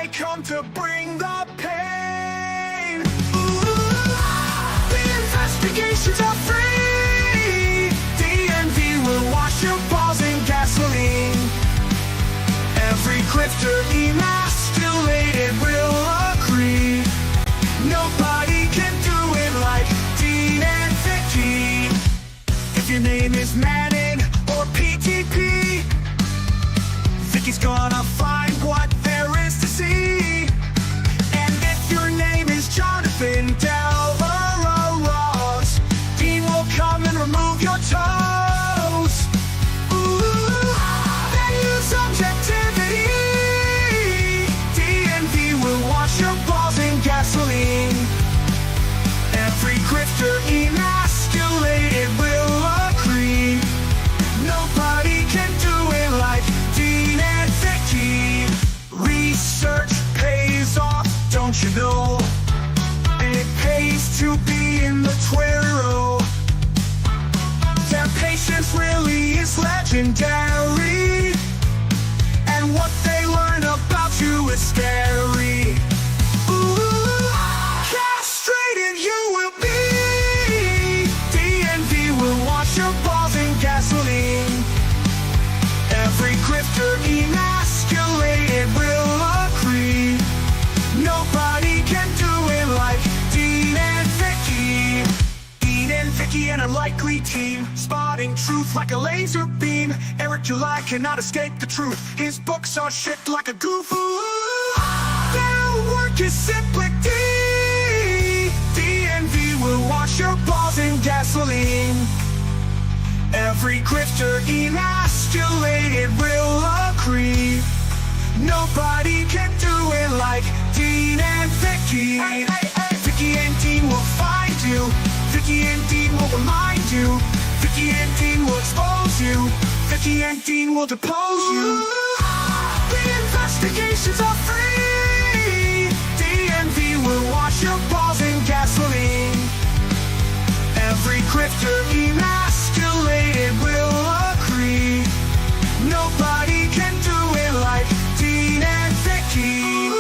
they come to bring the pain. Ooh, the investigations are free. DNV will wash your balls in gasoline. Every Clifter emasculated will agree. Nobody can do it like Dean and Vicky. If your name is Manning or PTP, Vicky's gonna find what there is to see. And if your name is Jonathan Delvaros, Dean will come and remove your toes. Ooh, they use objectivity. DNV will wash your balls in gasoline. Every grifter emasculated will agree. Nobody can do it like Dean and Vicky. Research pays off, don't you know? And it pays to be in the Twitter. Their patience really is legendary. And what they learn about you is scary. Ooh, castrated you will be. DNV will wash your balls in gasoline. Every grifter emasculated will agree. Nobody can do it like Dean and Vicky. Dean and Vicky, an unlikely team, spotting truth like a laser beam. Eric July cannot escape the truth. His books are shit like a goof. Ooh, their work is simply D. DNV will wash your balls in gasoline. Every grifter emasculated will agree. Nobody can do it like Dean and Vicky. Vicky and Dean will find you. Vicky and Dean will remind you. Vicky and Dean will expose you. Vicky and Dean will depose you. The investigations are free. DNV will wash your balls in gasoline. Every grifter emasculated will agree. Nobody can do it like Dean and Vicky.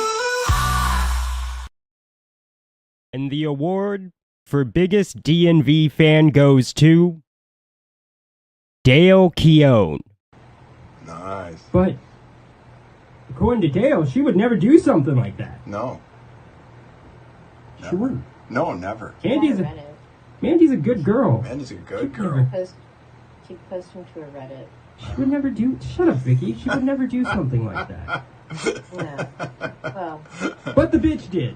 And the award for biggest DNV fan goes to Dale Keown. Nice. But according to Dale, she would never do something like that. No. She Never. wouldn't. No, never. Mandy's a good girl. Mandy's a good girl. Keep posting to her Reddit. She would never do. Shut up, Vicky. She would never do something like that. No. Well, But the bitch did.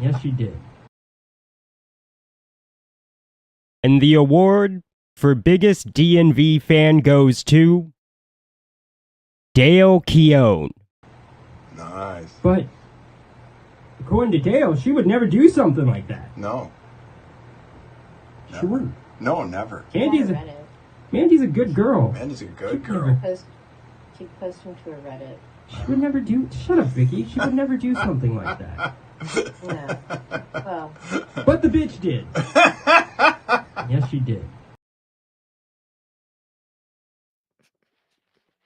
Yes, she did. And the award for biggest DNV fan goes to Dale Keown. Nice. But according to Dale, she would never do something like that. No. She Never. wouldn't. No, never. Mandy's a good girl. Mandy's a good girl. keep posting to her Reddit. She would never do. Shut up, Vicky. She would never do something like that. No. Well, But the bitch did. Yes, she did.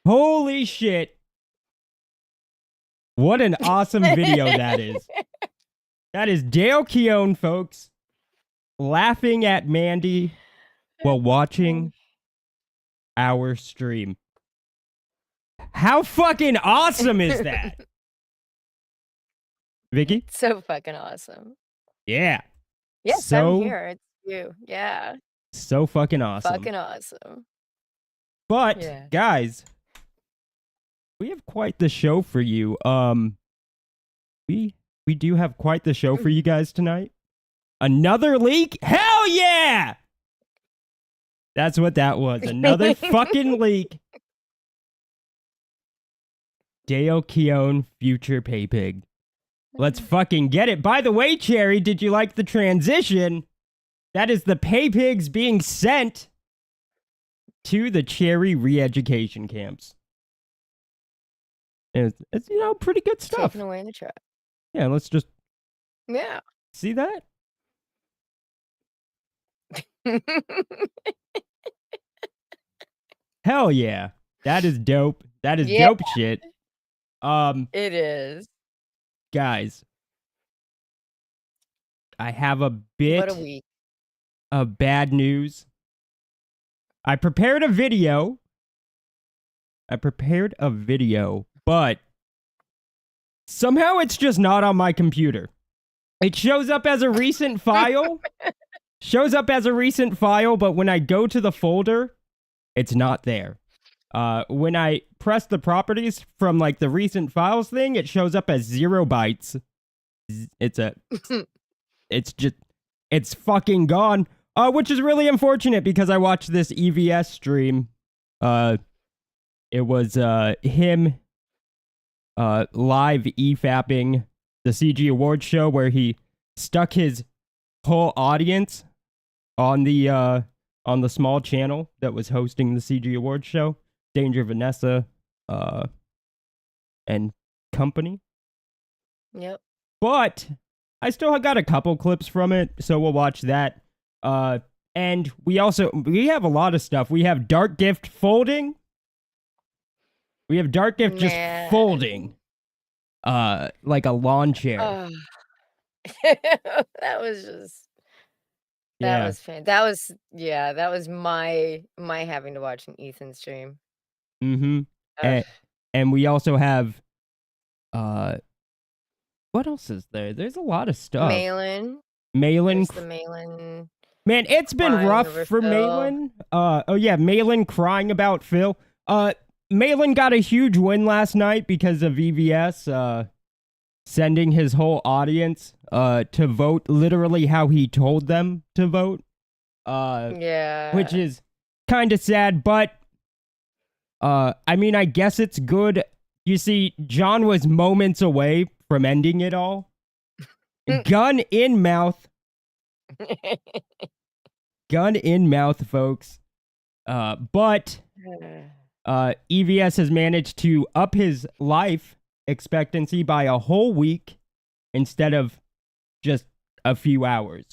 Holy shit. What an awesome video that is. That is Dale Keown, folks, laughing at Mandy while watching our stream. How fucking awesome is that? Vicky? So fucking awesome. Yeah. Yes, So- I'm here. It's you. Yeah. So fucking awesome. Fucking awesome. But Yeah. guys, we have quite the show for you. We do have quite the show for you guys tonight. Another leak? Hell yeah! That's what that was. Another fucking leak. Dale Keown, future pay pig. Let's fucking get it. By the way, Cherry, did you like the transition? That is the pay pigs being sent to the Cherry re-education camps. And it's, you know, pretty good stuff. Taken away in the truck. Yeah, let's just Yeah. see that. Hell yeah. That is dope. That is Yeah. dope shit. It is. Guys, I have a What a bit week. of bad news. I prepared a video, but somehow it's just not on my computer. It shows up as a recent file. But when I go to the folder, it's not there. When I press the properties from like the recent files thing, it shows up as 0 bytes. It's fucking gone. Which is really unfortunate because I watched this EVS stream. It was him live EFAPing the CG Awards show where he stuck his whole audience on the small channel that was hosting the CG Awards show. Danger Vanessa and company. Yep. But I still got a couple clips from it, so we'll watch that. And we have a lot of stuff. We have Dark Gift folding. We have Dark Gift just folding. Like a lawn chair. That was just Yeah. that was my having to watch an Ethan stream. Mm-hmm. Ugh. And we also have what else is there? There's a lot of stuff. Malin. Malin. There's the Malin. Man, it's been crying rough over for Phil. Malin. Malin crying about Phil. Malin got a huge win last night because of EVS sending his whole audience to vote literally how he told them to vote. Yeah. Which is kind of sad, but I mean, I guess it's good. You see, John was moments away from ending it all. Gun in mouth. Gun in mouth, folks. But EVS has managed to up his life expectancy by a whole week instead of just a few hours.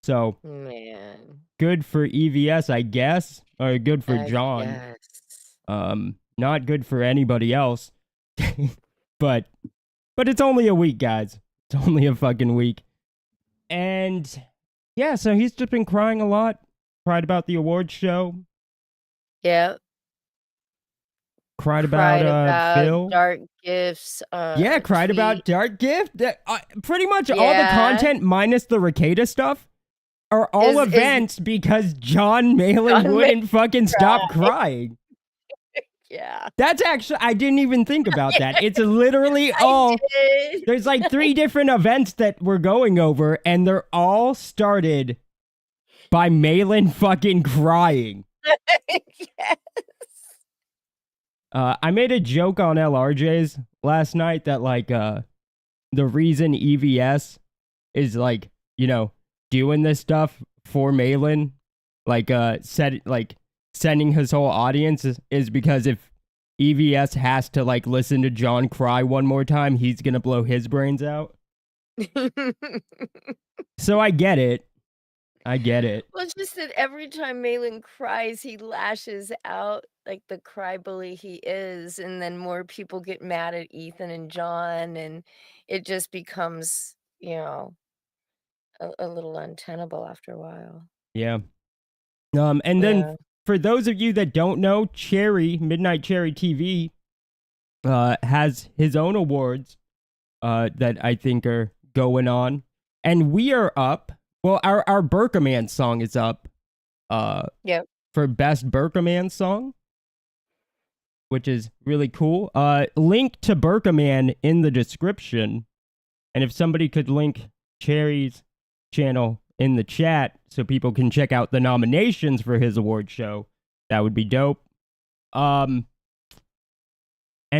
So, Man. good for EVS, I guess, or good for John. Yes. Not good for anybody else. but it's only a week, guys. It's only a fucking week. And yeah, so he's just been crying a lot. Cried about the awards show. Yep. Cried about Phil. Dark Gifts. Cried about Dark Gift. Pretty much all the Yeah. content minus the Rekieta stuff are all Is- events because John Malin John wouldn't fucking stop crying. Yeah. That's actually, I didn't even think about that. It's literally all, did. there's like 3 different events that we're going over, and they're all started by Malin fucking crying. Yes. I made a joke on LRJ's last night that like the reason EVS is like, you know, doing this stuff for Malin, like sending his whole audience is because if EVS has to like listen to John cry one more time, he's gonna blow his brains out. So I get it. Well, it's just that every time Malin cries, he lashes out like the cry bully he is, and then more people get mad at Ethan and John, and it just becomes, a little untenable after a while. Yeah. And then Yeah. for those of you that don't know, Midnight Cherry TV has his own awards that I think are going on. And we are up. Well, our Berkaman song is up Yep. for Best Berkaman Song, which is really cool. Link to Berkaman in the description. And if somebody could link Cherry's channel in the chat so people can check out the nominations for his award show, that would be dope. And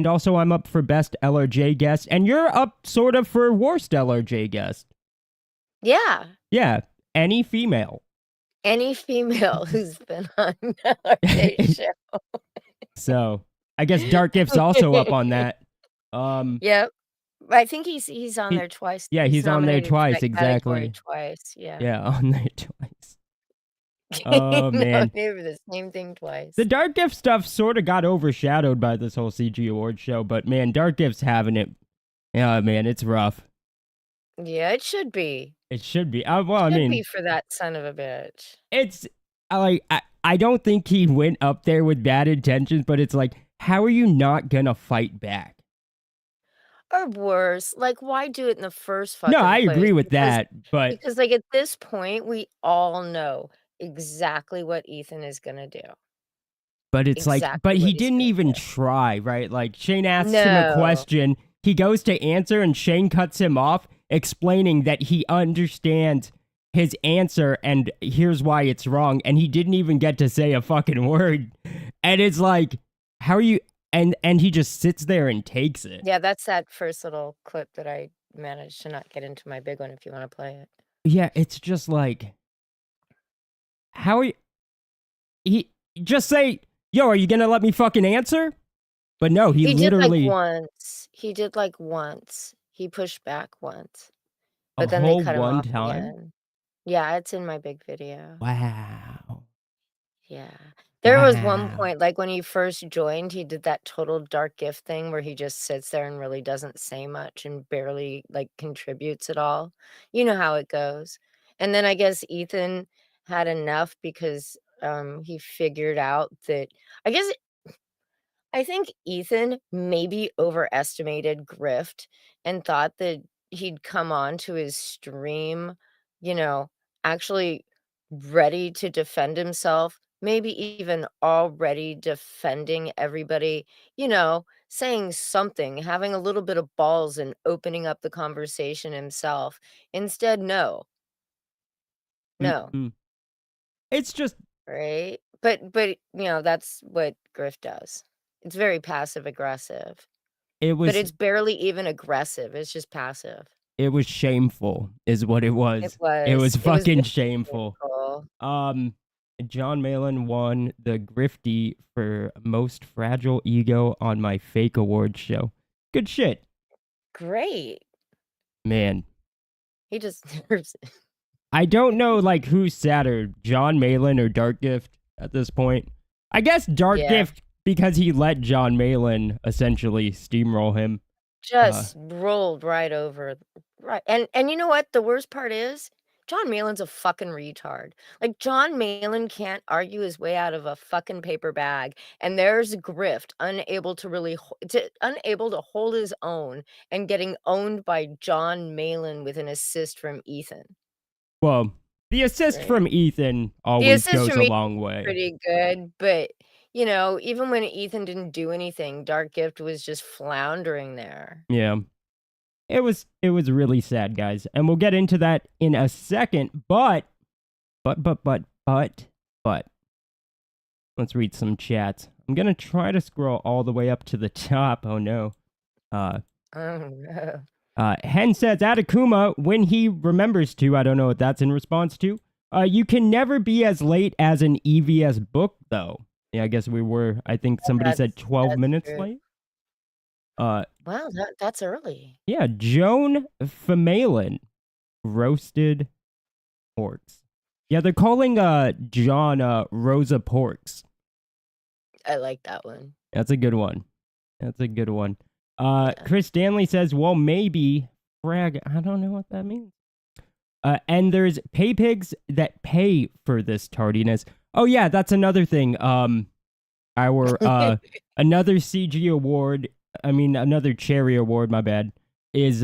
also I'm up for Best LRJ Guest, and you're up sort of for Worst LRJ Guest. Yeah. Yeah, any female. Any female who's been on LRJ show. So I guess Dark Gift's also up on that. Yep. I think he's on there twice. Yeah, he's on there nominated for twice, that category exactly. Twice, yeah. Yeah, on there twice. Oh, No, man. never the same thing twice. The Dark Gift stuff sort of got overshadowed by this whole CG Awards show, but man, Dark Gift's having it. Yeah, man, it's rough. Yeah, it should be. It should be. Well, I Should mean, be for that son of a bitch. it's like I don't think he went up there with bad intentions, but it's like, how are you not gonna fight back? Or worse, like, why do it in the first No, fucking I place? agree with that, but Because, like, at this point, we all know exactly what Ethan is gonna do. it's like, Exactly but what he he's didn't gonna even do. try, right? Like Shane asks him a No. question, he goes to answer, and Shane cuts him off, explaining that he understands his answer and here's why it's wrong, and he didn't even get to say a fucking word. And it's like, how are you? And he just sits there and takes it. Yeah, that's that first little clip that I managed to not get into my big one if you wanna play it. Yeah, it's just like, how are you? He just say, yo, are you gonna let me fucking answer? But no, he literally did, like, once. He did, like, once. He pushed back once. a But then they whole cut him one off time. again. Yeah, it's in my big video. Wow. Yeah. There was one Wow. point, like, when he first joined, he did that total dark gift thing where he just sits there and really doesn't say much and barely, like, contributes at all. You know how it goes. And then I guess Ethan had enough because, he figured out that I think Ethan maybe overestimated Grift and thought that he'd come on to his stream, you know, actually ready to defend himself, maybe even already defending everybody, saying something, having a little bit of balls and opening up the conversation himself. Instead, no, no, Mm-mm. It's just right? But that's what Grift does. It's very passive aggressive. it But was it's barely even aggressive, it's just passive. shameful, is what it It was. It was was. It was fucking very shameful. painful. Um, John Malin won the Grifty for most fragile ego on my fake awards show. Good shit, Great. man. He just deserves it. I don't know like who's sadder, John Malin or Dark Gift at this point. I guess Dark Yeah. Gift because he let John Malin essentially steamroll him. Just rolled right over. Right. And you know what? The worst part is John Malin's a fucking retard. Like, John Malin can't argue his way out of a fucking paper bag, and there's Grift unable to really unable to hold his own and getting owned by John Malin with an assist from Ethan. Well, the assist Right. from Ethan The always assist goes from a Ethan long way. pretty good, but, even when Ethan didn't do anything, Dark Gift was just floundering there. Yeah. It was really sad, guys. And we'll get into that in a second, but let's read some chats. I'm going to try to scroll all the way up to the top. Oh no. Oh, no. Hen says Atakuma when he remembers to. I don't know what that's in response to. You can never be as late as an EVS book though. Yeah, I guess we were. I think somebody said 12 minutes true. late. Wow, that's early. Yeah, Joan Famalin roasted porks. Yeah, they're calling John Rosa Porks. I like that one. That's a good one. That's a good one. Yeah. Chris Stanley says, well, maybe frag. I don't know what that means. And there's pay pigs that pay for this tardiness. Oh yeah, that's another thing. Our another CG award. I mean, another cherry award. My bad. Is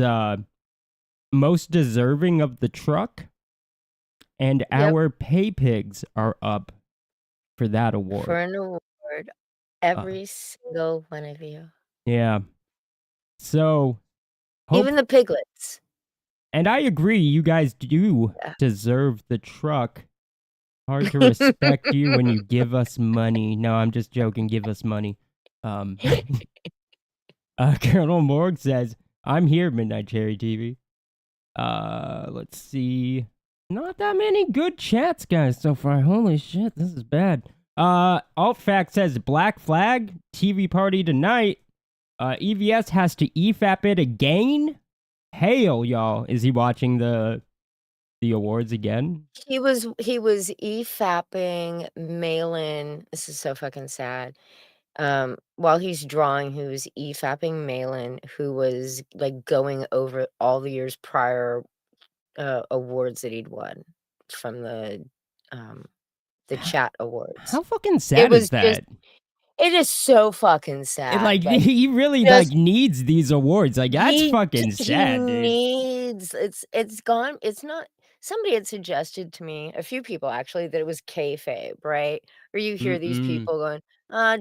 most deserving of the truck, and our pay pigs are up for that award. For an award, every single one of you. Yeah. So, Even the piglets. and I agree, you guys do deserve the truck. Hard to respect you when you give us money. No, I'm just joking. Give us money. Colonel Morg says, I'm here, Midnight Cherry TV. Let's see. Not that many good chats, guys, so far. Holy shit, this is bad. Altfact says, Black Flag, TV party tonight. EVS has to EFAP it again? Hail, y'all. Is he watching the the awards again? He was e-fapping Malin. This is so fucking sad. While he's drawing, he was e-fapping Malin, who was like going over all the years prior awards that he'd won from the chat awards. How fucking It sad was is just that? it is so fucking sad. Like Like, he really like just needs these awards. Like that's he fucking he sad, dude. needs it's gone. It's not. Somebody had suggested to me, a few people actually, that it was kayfabe, right? Where you hear these Mm-mm. people going,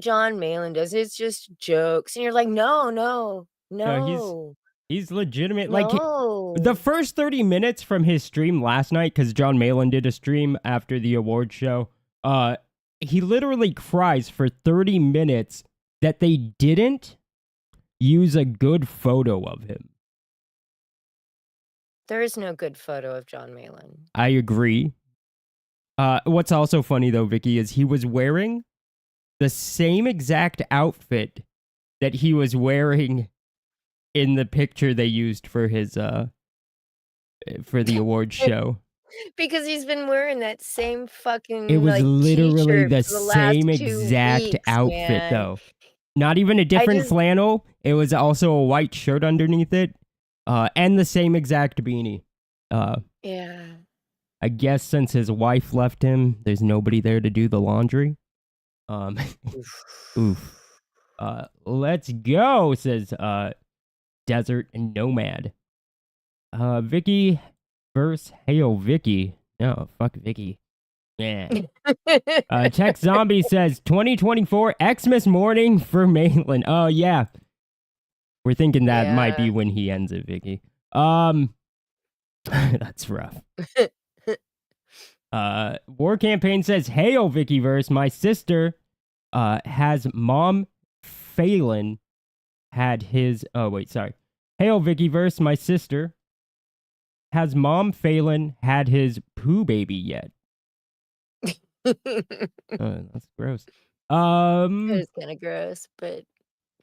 John Malin does it's just jokes, and you're like, no, no, No, no, he's legitimate. Like the no. first 30 minutes from his stream last night, because John Malin did a stream after the award show. He literally cries for 30 minutes that they didn't use a good photo of him. There is no good photo of John Malin. I agree. What's also funny though, Vicky, is he was wearing the same exact outfit that he was wearing in the picture they used for his for the award show. Because he's been wearing that same fucking It was like literally t-shirt the for the last same 2 exact weeks, outfit man. though. Not even a different just flannel. It was also a white shirt underneath it. And the same exact beanie. Yeah. I guess since his wife left him, there's nobody there to do the laundry. Oof. Let's go, says Desert Nomad. Vicky verse Hail Vicky. No, fuck Vicky. Yeah. Tech Zombie says 2024 Xmas morning for Malin. Oh yeah. We're thinking that might be when he ends it, Vicky. That's rough. War Campaign says, Hail Vickyverse, my sister has Mom Phelan had his Hail Vickyverse, my sister has Mom Phelan had his poo baby yet? That's gross. It's kind of gross, but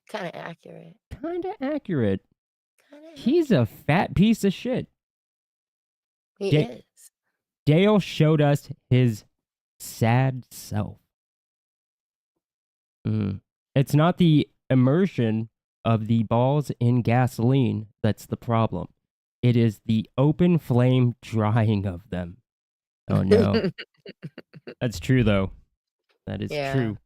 kind of accurate. He's a fat piece of shit. He is. Dale showed us his sad self. It's not the immersion of the balls in gasoline that's the problem. It is the open flame drying of them. Oh no. That's true though. That is true.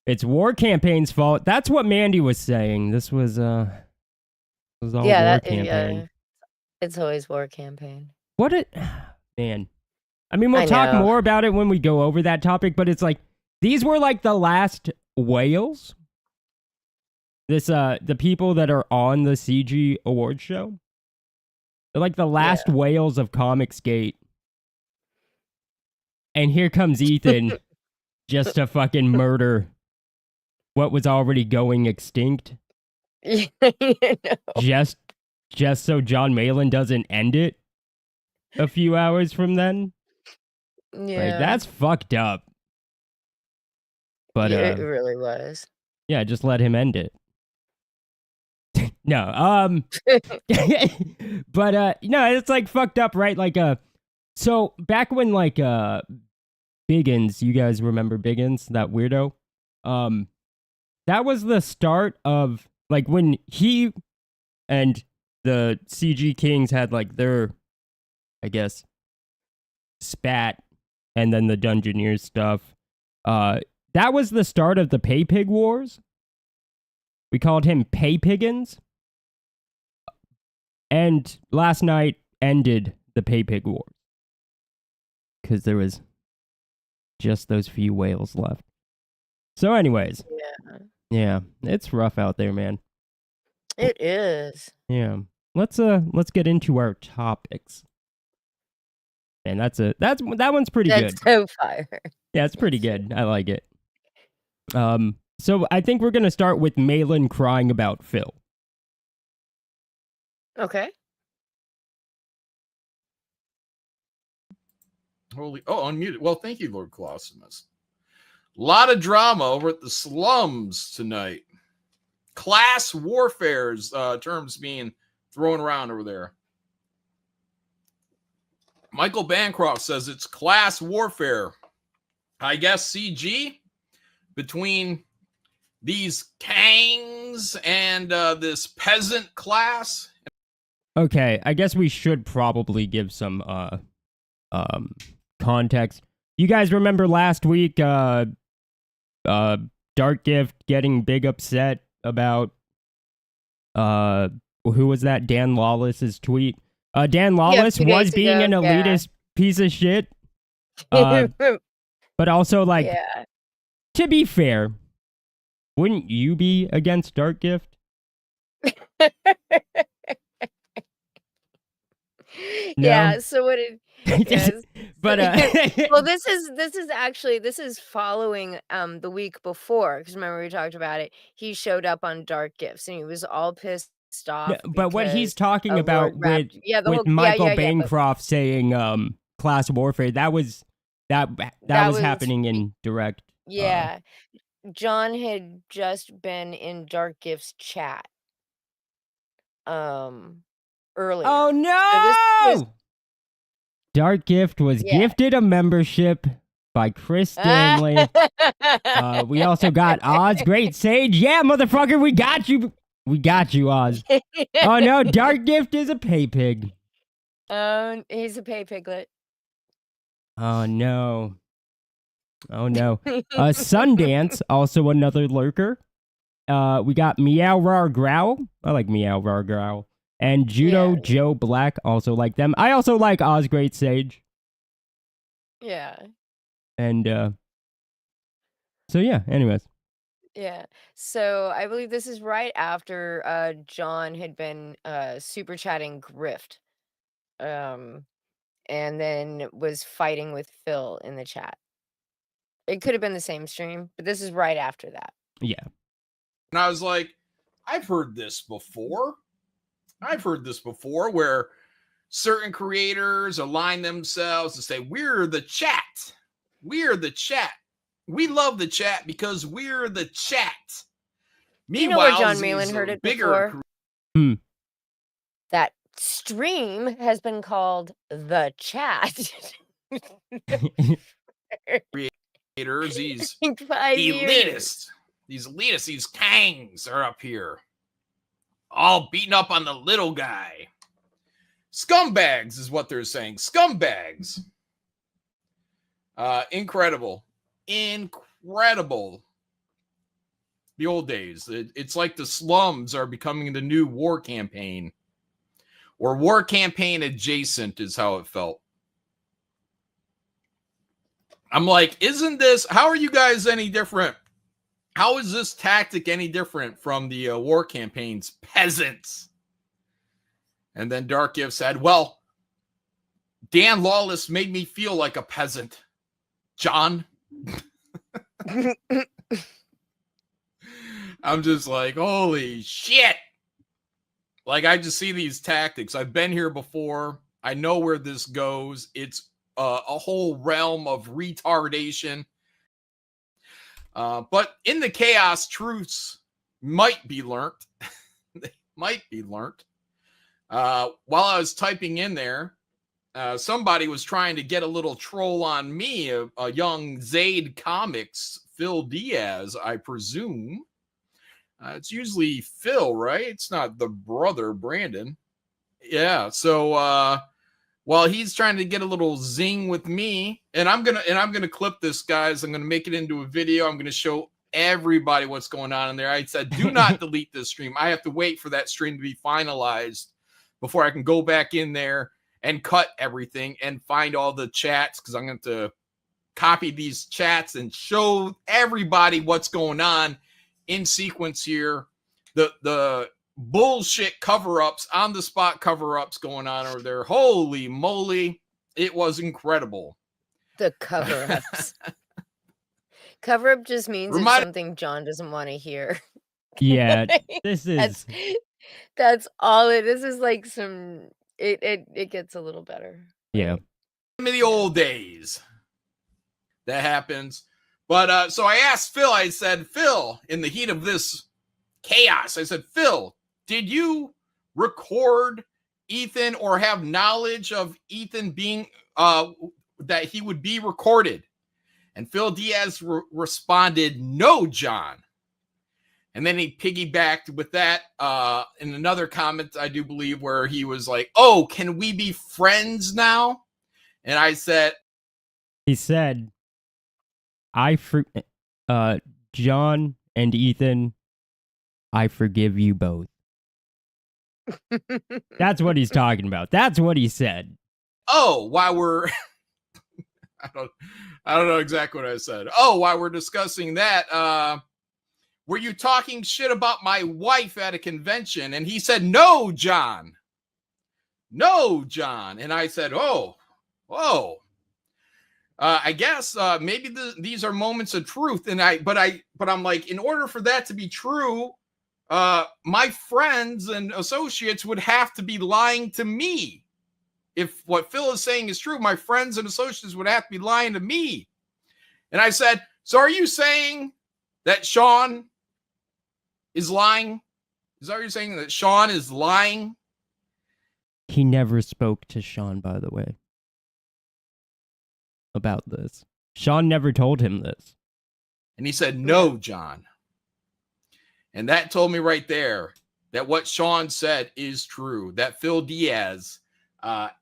It's War Campaign's fault. That's what Mandy was saying. This was all War Campaign. It's always War Campaign. Man. I mean, we'll talk more about it when we go over that topic, but it's like, these were like the last whales. The people that are on the CG award show. They're like the last whales of Comicsgate. And here comes Ethan just to fucking murder what was already going extinct. Just so John Malin doesn't end it a few hours from then. Yeah. Like, that's fucked up. But it really was. Yeah, just let him end it. No, but no, it's like fucked up, right? Like so back when like Biggins, you guys remember Biggins, that weirdo? That was the start of like when he and the CG Kings had like their, I guess, spat, and then the Dungeoneers stuff. That was the start of the Pay Pig Wars. We called him Pay Piggins. And last night ended the Pay Pig Wars. Because there was just those few whales left. So anyways. Yeah, it's rough out there, man. It is. Yeah. Let's get into our topics. And that one's pretty good. That's so fire. Yeah, it's pretty good. I like it. So I think we're gonna start with Malin crying about Phil. Okay. Unmuted. Well, thank you, Lord Colossus. A lot of drama over at the slums tonight. Class warfare's terms being thrown around over there. Michael Bancroft says it's class warfare. I guess CG between these Kangs and this peasant class. Okay, I guess we should probably give some context. You guys remember last week Dark Gift getting big upset about who was that? Dan Lawless's tweet. Dan Lawless 2 was days being ago, an yeah. elitist piece of shit. But also, like, Yeah. to be fair, wouldn't you be against Dark Gift? Yeah, so what it yes. But Well, this is following the week before, because remember we talked about it. He showed up on Dark Gifts and he was all pissed off but what he's because talking of about Lord Rap- with yeah, the whole Michael yeah, but Bancroft saying class warfare, that was was happening in direct. yeah. John had just been in Dark Gifts chat earlier. Oh So this no! was Dark Gift was Yeah. gifted a membership by Chris Stanley. We also got Oz, Great Sage. Yeah, motherfucker, we got you. We got you, Oz. Oh no, Dark Gift is a pay pig. He's a pay piglet. Oh no. Oh no. Sundance, also another lurker. We got Meow Rar Growl. I like Meow Rar Growl. And Judo Yeah. Joe Black, also like them. I also like Oz Great Sage. Yeah. And so yeah, anyways. Yeah. So I believe this is right after John had been super chatting Grift. And then was fighting with Phil in the chat. It could have been the same stream, but this is right after that. Yeah. And I was like, I've heard this before. I've heard this before where certain creators align themselves to say, we're the chat. We're the chat. We love the chat because we're the chat. You know where Meanwhile, John these Malin heard it bigger before? That stream has been called the chat. creators, these In 5 years. elitists, these Kangs are up here. All beating up on the little guy. Scumbags is what they're saying. Scumbags. Incredible. Incredible. The old days. It's like the slums are becoming the new war campaign. Or war campaign adjacent is how it felt. I'm like, isn't this, how are you guys any different? How is this tactic any different from the war campaign's peasants? And then Dark Gift said, well, Dan Lawless made me feel like a peasant. John. I'm just like, holy shit. Like, I just see these tactics. I've been here before. I know where this goes. It's a whole realm of retardation. But in the chaos, truths might be learnt. They might be learnt. While I was typing in there, somebody was trying to get a little troll on me, a young Zaid Comics, Phil Diaz, I presume. It's usually Phil, right? It's not the brother, Brandon. Yeah, so while he's trying to get a little zing with me, and I'm gonna clip this, guys. I'm gonna make it into a video. I'm gonna show everybody what's going on in there. I said, do not delete this stream. I have to wait for that stream to be finalized before I can go back in there and cut everything and find all the chats, because I'm going to copy these chats and show everybody what's going on in sequence here. The bullshit cover-ups, on the spot cover-ups going on over there. Holy moly, it was incredible. The cover-ups. Cover-up just means it's something John doesn't want to hear. Yeah, this is that's all it is. This is like some it gets a little better. Yeah. In the old days. That happens. But so I asked Phil, I said, Phil, in the heat of this chaos, I said, Phil, did you record Ethan or have knowledge of Ethan being that he would be recorded. And Phil Diaz responded, "No, John." And then he piggybacked with that in another comment, I do believe, where he was like, "Oh, can we be friends now?" And I said, He said, John and Ethan, I forgive you both. That's what he's talking about. That's what he said. "Oh, while we're I don't know exactly what I said. Oh, while we're discussing that, were you talking shit about my wife at a convention?" And he said, "No, John. No, John." And I said, "Oh, whoa. I guess maybe these are moments of truth." And but I'm like, in order for that to be true, my friends and associates would have to be lying to me. If what Phil is saying is true, my friends and associates would have to be lying to me. And I said, "So are you saying that Sean is lying? Is that what you're saying, that Sean is lying?" He never spoke to Sean, by the way, about this. Sean never told him this. And he said, "No, John." And that told me right there that what Sean said is true, that Phil Diaz,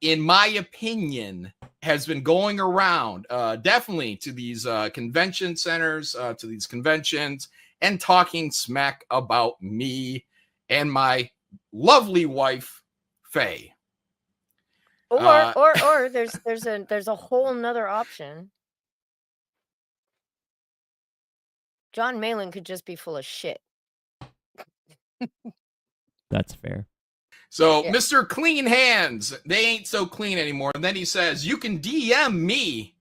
in my opinion, has been going around definitely to these convention centers, to these conventions, and talking smack about me and my lovely wife, Faye. Or there's a whole nother option. John Malin could just be full of shit. That's fair. So, Yeah. Mr. Clean Hands, they ain't so clean anymore. And then he says, "You can DM me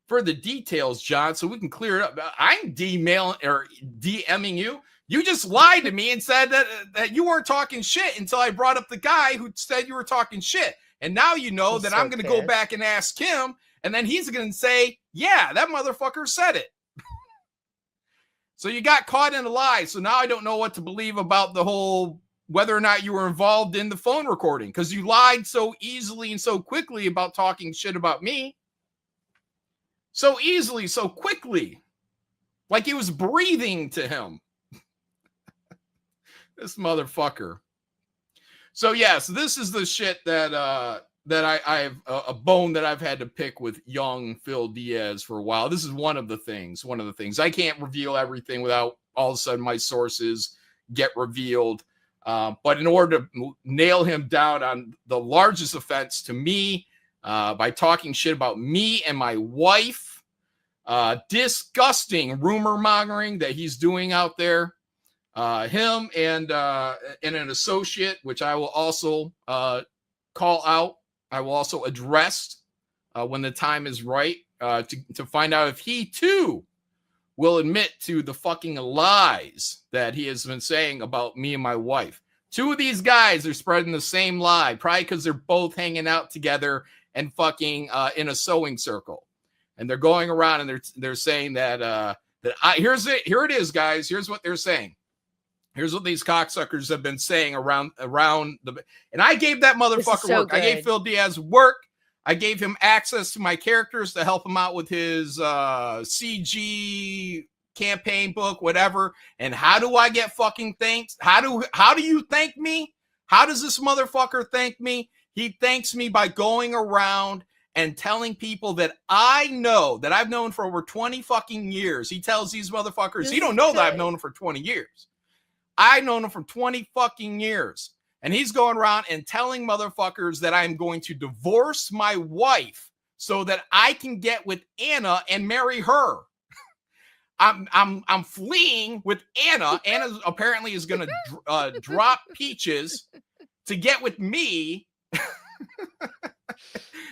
for the details, John, so we can clear it up." I'm DMing you. You just lied to me and said that you weren't talking shit until I brought up the guy who said you were talking shit. And now you know He's that so I'm going to go pissed. back and ask him, and then he's going to say, "Yeah, that motherfucker said it." So you got caught in a lie. So now I don't know what to believe about the whole whether or not you were involved in the phone recording, because you lied so easily and so quickly about talking shit about me. So easily, so quickly. Like he was breathing to him. This motherfucker. So yes, this is the shit that I've a bone that I've had to pick with young Phil Diaz for a while. This is one of the things. I can't reveal everything without all of a sudden my sources get revealed. But in order to nail him down on the largest offense to me, by talking shit about me and my wife, disgusting rumor mongering that he's doing out there, him and an associate, which I will also call out. I will also address when the time is right to find out if he too will admit to the fucking lies that he has been saying about me and my wife. Two of these guys are spreading the same lie, probably because they're both hanging out together and fucking in a sewing circle. And they're going around and they're saying that here it is, guys. Here's what they're saying. Here's what these cocksuckers have been saying around the. And I gave that motherfucker so work. I gave good. Phil Diaz work. I gave him access to my characters to help him out with his CG campaign book, whatever. And how do I get fucking thanks? How do you thank me? How does this motherfucker thank me? He thanks me by going around and telling people that I know, that I've known for over 20 fucking years. He tells these motherfuckers, "You don't know that I've known him for 20 years. I've known him for 20 fucking years." And he's going around and telling motherfuckers that I'm going to divorce my wife so that I can get with Anna and marry her. I'm fleeing with Anna. Anna apparently is going to drop Peaches to get with me.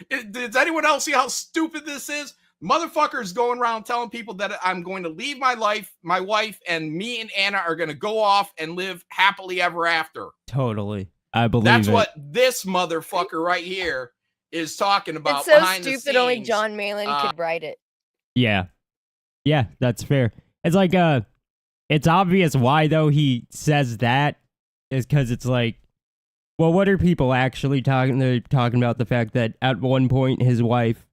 Does anyone else see how stupid this is? Motherfuckers going around telling people that I'm going to leave my wife, and me and Anna are going to go off and live happily ever after. Totally. I believe That's it. what this motherfucker right here is talking about. It's so behind stupid. the scenes. Only John Malin could write it. Yeah. Yeah, that's fair. It's like, it's obvious why, though, he says that is because it's like, Well, what are people actually talking? They're talking about the fact that at one point his wife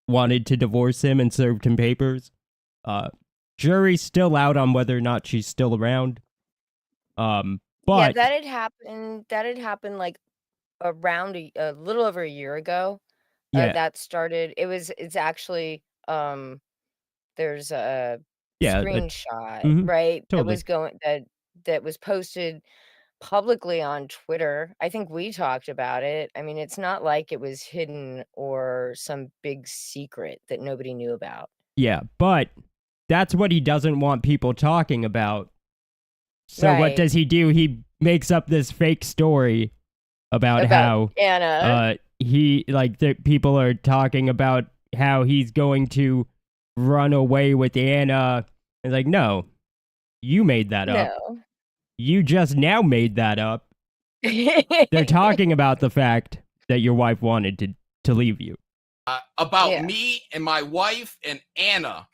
wanted to divorce him and served him papers. Jury's still out on whether or not she's still around. Yeah, But that had happened. That had happened like around a little over a year ago. yeah, That started. It's actually there's a yeah, screenshot, mhm, right? totally. That was posted publicly on Twitter. I think we talked about it. I mean, it's not like it was hidden or some big secret that nobody knew about. Yeah, but that's what he doesn't want people talking about. So what Right. does he do? He makes up this fake story about how Anna. people are talking about how he's going to run away with Anna. It's like, no, you made that up. No. You just now made that up. They're talking about the fact that your wife wanted to leave you. About Yeah. me and my wife and Anna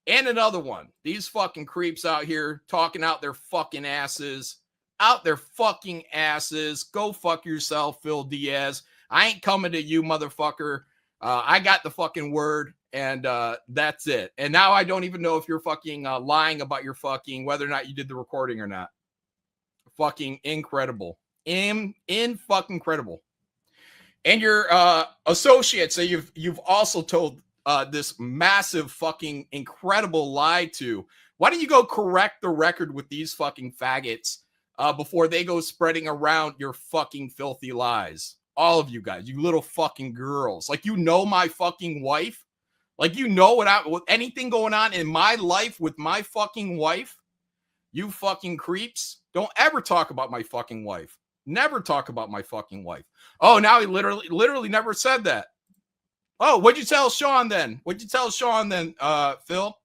and another one. These fucking creeps out here talking out their fucking asses. Out their fucking asses. Go fuck yourself, Phil Diaz. I ain't coming to you, motherfucker. I got the fucking word, and that's it. And now I don't even know if you're fucking lying about your fucking whether or not you did the recording or not. Fucking incredible. In fucking incredible. And your associates that you've also told this massive fucking incredible lie to. Why don't you go correct the record with these fucking faggots before they go spreading around your fucking filthy lies? All of you guys, you little fucking girls. Like, you know my fucking wife? Like, you know with anything going on in my life with my fucking wife? You fucking creeps. Don't ever talk about my fucking wife. Never talk about my fucking wife. Oh, now he literally never said that. Oh, what'd you tell Sean then? What'd you tell Sean then, Phil?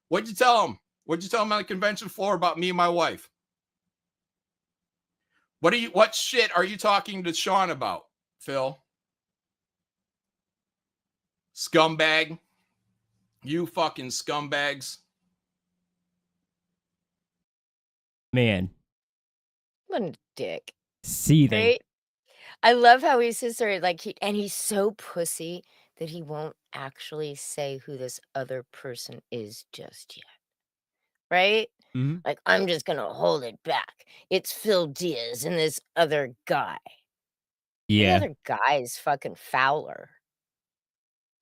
What'd you tell him? What'd you tell him on the convention floor about me and my wife? What shit are you talking to Sean about, Phil? Scumbag. You fucking scumbags. Man, What a dick. seething. Right? I love how he sits there like he's so pussy that he won't actually say who this other person is just yet. Right? Mhm. Like, I'm just gonna hold it back. It's Phil Diaz and this other guy. The Yeah. other guy is fucking Fowler.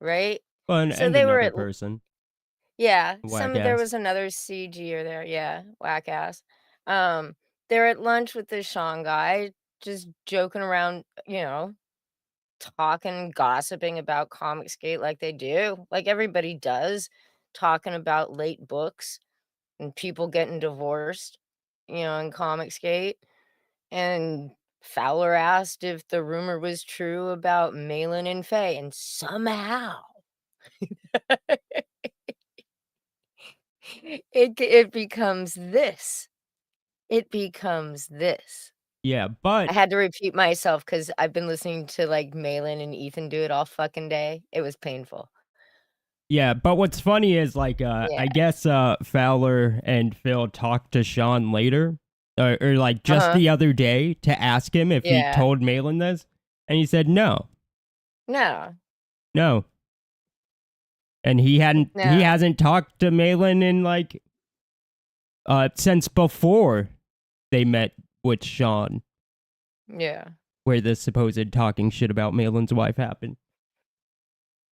Right? Well, and So they were another at person. yeah, Whack there ass. was another CGer there, yeah, whack ass. They're at lunch with this Sean guy, just joking around, talking, gossiping about Comicsgate like they do, like everybody does, talking about late books and people getting divorced, in Comicsgate. And Fowler asked if the rumor was true about Malin and Faye, and somehow it becomes this. It becomes this. Yeah, but I had to repeat myself because I've been listening to, like, Malin and Ethan do it all fucking day. It was painful. yeah, but what's funny is like Yeah. I guess Fowler and Phil talked to Sean later, or like just Uh-huh. the other day to ask him if he Yeah. told Malin this, and he said no, No. and he No. hasn't talked to Malin in like since before they met with Sean, Yeah. where the supposed talking shit about Malin's wife happened.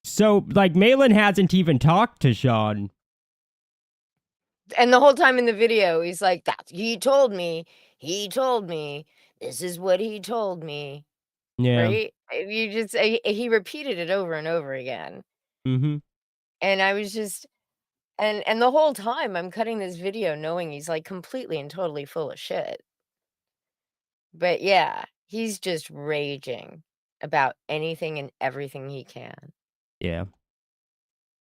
So like Malin hasn't even talked to Sean. And the whole time in the video, he's like, he told me, this is what he told me." Yeah. Right? You just he repeated it over and over again. Mm-hmm. And I was just and the whole time I'm cutting this video knowing he's, like, completely and totally full of shit. But yeah, he's just raging about anything and everything he can. Yeah.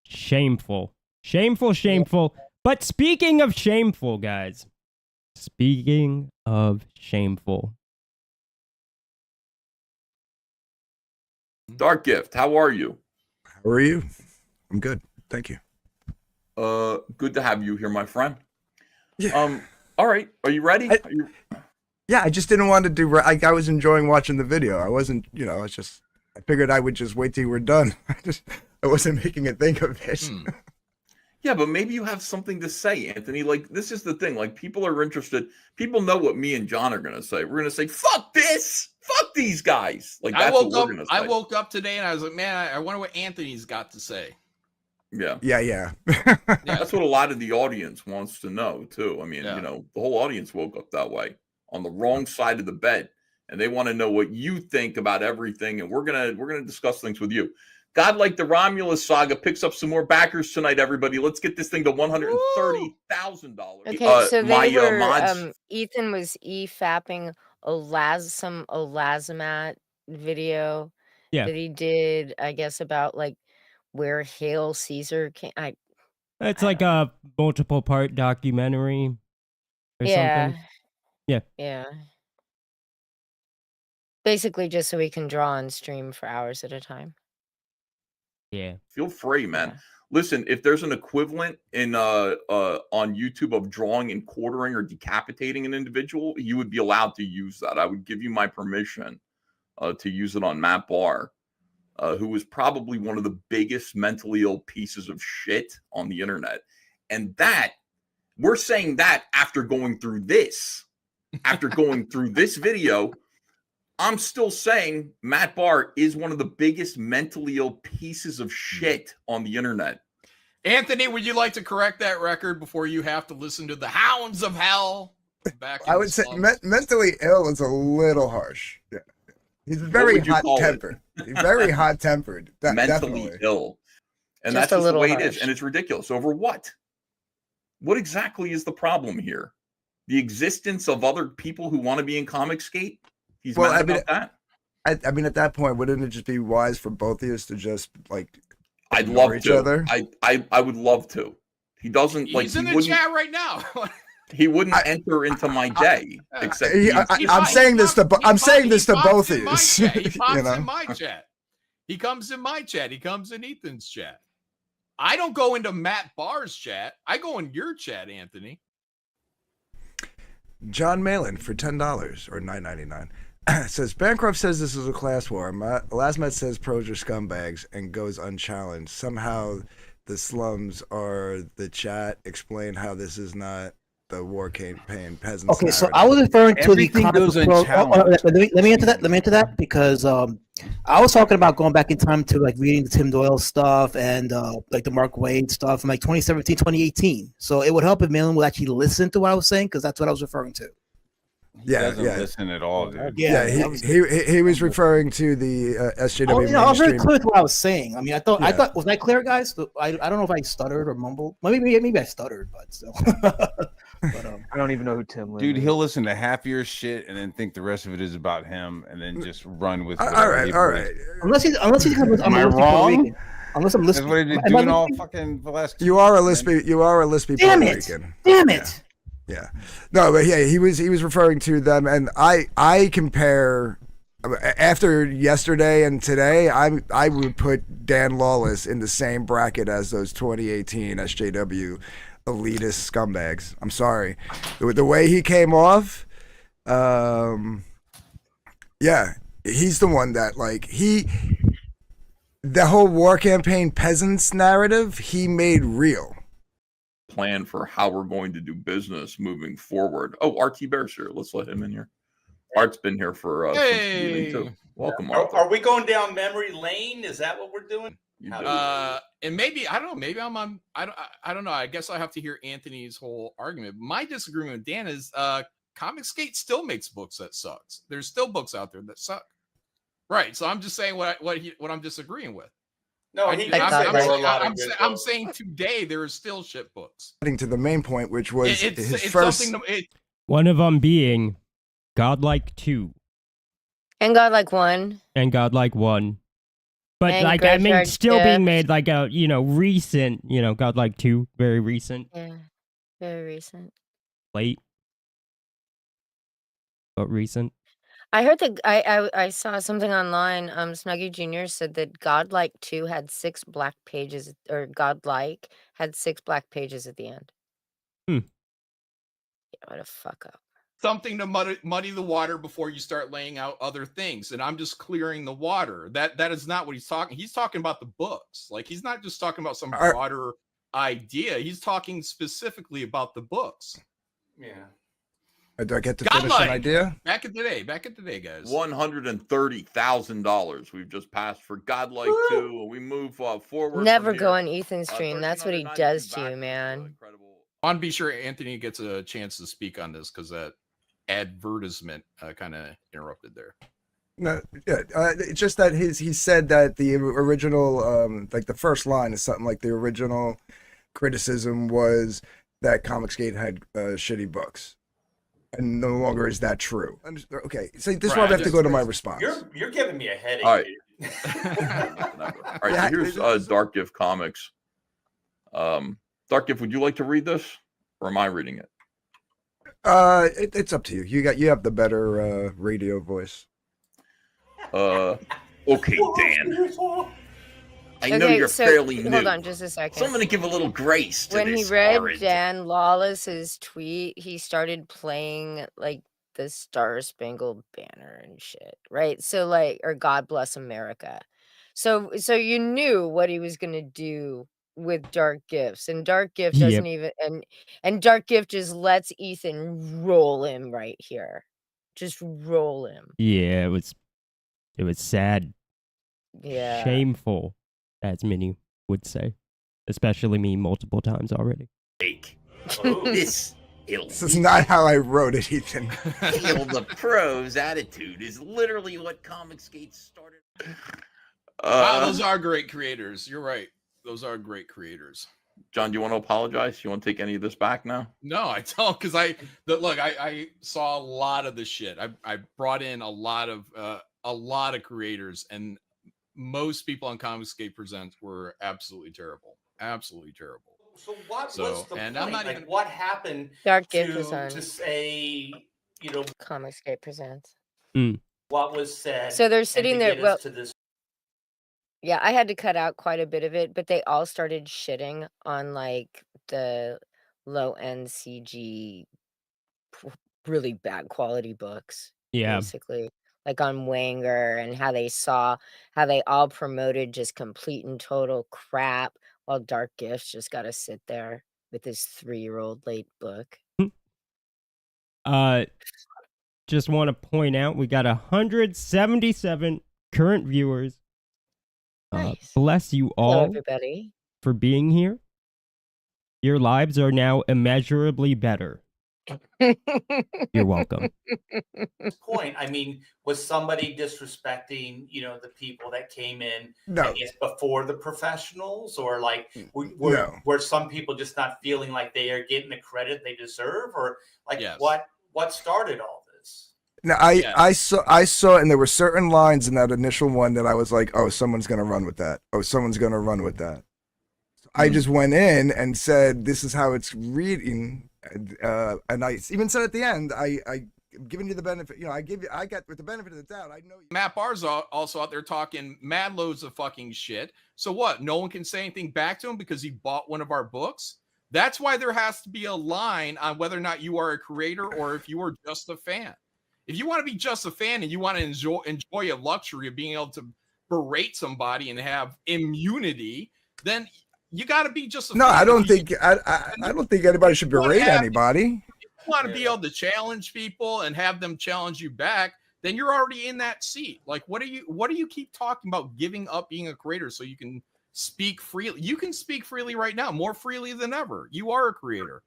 Shameful. Shameful. But speaking of shameful, guys. Speaking of shameful. Dark Gift, how are you? How are you? I'm good. Thank you. Good to have you here, my friend. Yeah. All right. Are you ready? Yeah, I just didn't want to do. I was enjoying watching the video. I wasn't, it's just. I figured I would just wait till you were done. I wasn't making a thing of it. Yeah, but maybe you have something to say, Anthony. Like, this is the thing. Like, people are interested. People know what me and John are going to say. We're going to say, fuck this. Fuck these guys. Like, that's what we're going to say. I woke up today and I was like, man, I wonder what Anthony's got to say. Yeah. Yeah. That's what a lot of the audience wants to know, too. I mean, the whole audience woke up that way on the wrong side of the bed. And they want to know what you think about everything. And we're gonna discuss things with you. God, like the Romulus saga, picks up some more backers tonight, everybody. Let's get this thing to $130,000. Okay, so they were, Ethan was fapping some Olazamat video that he did, I guess, about like where Hail Caesar came. It's like a multiple part documentary or something. Yeah. Basically, just so we can draw and stream for hours at a time. Yeah. Feel free, man. Yeah. Listen, if there's an equivalent in on YouTube of drawing and quartering or decapitating an individual, you would be allowed to use that. I would give you my permission to use it on Matt Barr, who was probably one of the biggest mentally ill pieces of shit on the internet. And that, we're saying that after going through this. After going through this video, I'm still saying Matt Barr is one of the biggest mentally ill pieces of shit on the internet. Anthony, would you like to correct that record before you have to listen to the Hounds of Hell? I would say mentally ill is a little harsh. Yeah. He's very hot-tempered. He's very hot-tempered. Mentally ill. And that's just the way it is. And it's ridiculous. Over what? What exactly is the problem here? The existence of other people who want to be in Comicsgate? He's mad about that? I mean, at that point, wouldn't it just be wise for both of us to just, like, I'd love each other? I would love to. He doesn't, like... He's in the chat right now. He wouldn't enter into my day, except... I'm saying this to both of you. He pops in my chat. He comes in my chat. He comes in Ethan's chat. I don't go into Matt Barr's chat. I go in your chat, Anthony. John Malin for $10 or $9.99 says Bancroft says this is a class war. Lasmat says pros are scumbags and goes unchallenged. Somehow the slums are the chat. Explain how this is not the war campaign peasants. Okay, so I was referring to the let me answer that because I was talking about going back in time to like reading the Tim Doyle stuff and like the Mark Waid stuff from like 2017, 2018. So it would help if Malin would actually listen to what I was saying because that's what I was referring to. He doesn't listen at all, dude. Yeah, he was referring to the SJW. I was very clear with what I was saying. I mean, I thought was that clear, guys? I don't know if I stuttered or mumbled. Maybe I stuttered, but still. But, I don't even know who Tim Lynn is. He'll listen to half your shit and then think the rest of it is about him, and then just run with it. All right. Unless he's am I wrong? Unless I'm listening. That's what he's been doing all fucking the last. You are a lispy Puerto Rican. Damn it. Yeah. No, but yeah, he was referring to them, and I compare after yesterday and today, I would put Dan Lawless in the same bracket as those 2018 SJW elitist scumbags. I'm sorry. The way he came off, yeah, he's the one that like the whole war campaign peasants narrative he made real. Plan for how we're going to do business moving forward. Oh, RT Bear's here. Let's let him in here. Art's been here for too. Welcome, Art. Are we going down memory lane? Is that what we're doing? And maybe I don't know. Maybe I'm on. I don't know. I guess I have to hear Anthony's whole argument. My disagreement with Dan is Comicsgate still makes books that sucks. There's still books out there that suck. Right. So I'm just saying what I'm disagreeing with. No, I'm saying today there are still shit books. Getting to the main point, which was his first. One of them being Godlike 2. And Godlike 1. And Godlike 1. But and like I mean, still being made like a recent, Godlike 2, very recent. Yeah, very recent. Late, but recent. I heard that I saw something online. Snuggy Jr. said that Godlike 2 had 6 black pages, or Godlike had 6 black pages at the end. Yeah, what a fuck up. something to muddy the water before you start laying out other things. And I'm just clearing the water. That is not what he's talking. He's talking about the books. Like, he's not just talking about some broader idea. He's talking specifically about the books. Yeah. Do I get to finish an idea? Back in today, guys. $130,000 we've just passed for Godlike 2. We move forward. Never go on Ethan's stream. That's what he does to you, man. I want to be sure Anthony gets a chance to speak on this because that advertisement kind of interrupted there. No, yeah, it's just that he said that the original, like the first line is something like the original criticism was that Comicsgate had shitty books. And no longer is that true. Okay, so this is where I have to go to my response. You're giving me a headache. All right. All right, so here's Dark Gift Comics. Dark Gift, would you like to read this, or am I reading it? It's up to you. You have the better radio voice. Okay, Dan. I know you're fairly new. Hold on just a second. So I'm going to give a little grace to when this he read orange. Dan Lawless's tweet, he started playing like the Star Spangled Banner and shit, right? So like, or God Bless America. So you knew what he was gonna do with Dark Gifts, and Dark Gift doesn't even and Dark Gift just lets Ethan roll him right here, just roll him. Yeah, it was sad, shameful, as many would say, especially me multiple times already. This is not how I wrote it, Ethan. Hail the pros attitude is literally what Comicsgate started. Wow, those are great creators. You're right. Those are great creators. John, do you want to apologize? You want to take any of this back now? No, I don't, because I saw a lot of this shit. I brought in a lot of creators, and most people on Comicsgate Presents were absolutely terrible. Absolutely terrible. So what's the point? I'm not like, even... what happened Dark Gift is on to say, you know, Comicsgate Presents. What was said? So they're sitting there. Well, to this. yeah, I had to cut out quite a bit of it, but they all started shitting on like the low end CG, really bad quality books. Yeah, basically. Like on Wanger, and how they all promoted just complete and total crap, while Dark Gifts just got to sit there with his 3-year-old late book. Just want to point out we got 177 current viewers. Nice. Bless you all. Hello, everybody. For being here. Your lives are now immeasurably better. You're welcome. Point. I mean, was somebody disrespecting, you know, the people that came in? No. I guess before the professionals, or like were some people just not feeling like they are getting the credit they deserve, or like what started all this? Now I saw, and there were certain lines in that initial one that I was like, oh, someone's gonna run with that. Oh, someone's gonna run with that. So I just went in and said, this is how it's reading. And I even said at the end, I'm giving you the benefit. You know, I got with the benefit of the doubt. I know you. Matt Barr's also out there talking mad loads of fucking shit. So what? No one can say anything back to him because he bought one of our books. That's why there has to be a line on whether or not you are a creator or if you are just a fan. If you want to be just a fan and you want to enjoy a luxury of being able to berate somebody and have immunity, then you got to be just a fan. I don't think I don't think anybody should berate anybody. If you want to be able to challenge people and have them challenge you back, then you're already in that seat. Like, what do you keep talking about giving up being a creator so you can speak freely? You can speak freely right now, more freely than ever. You are a creator.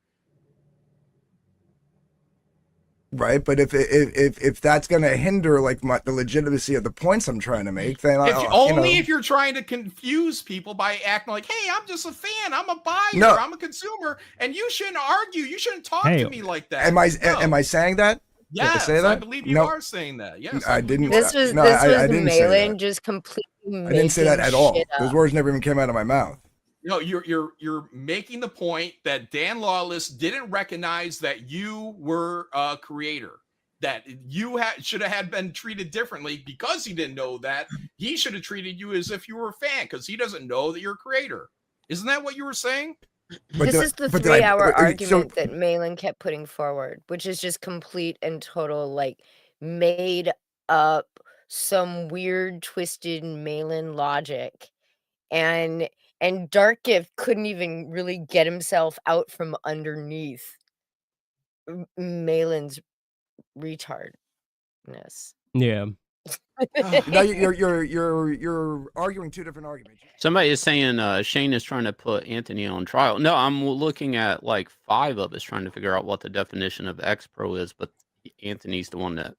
Right, but if that's going to hinder like the legitimacy of the points I'm trying to make, then if you're trying to confuse people by acting like, "Hey, I'm just a fan, I'm a buyer, I'm a consumer," and you shouldn't argue, you shouldn't talk to me like that. Am I saying that? Yes, I believe you are saying that. Yes, I didn't. This was Malin just completely. I didn't say that at all. Those words never even came out of my mouth. No, you're making the point that Dan Lawless didn't recognize that you were a creator, that you should have been treated differently because he didn't know that. He should have treated you as if you were a fan because he doesn't know that you're a creator. Isn't that what you were saying? This is the 3-hour argument that Malin kept putting forward, which is just complete and total, like, made up some weird, twisted Malin logic. And Dark Gift couldn't even really get himself out from underneath Malin's retardness. Yeah. No, you're arguing two different arguments. Somebody is saying Shane is trying to put Anthony on trial. No, I'm looking at like 5 of us trying to figure out what the definition of X-Pro is, but Anthony's the one that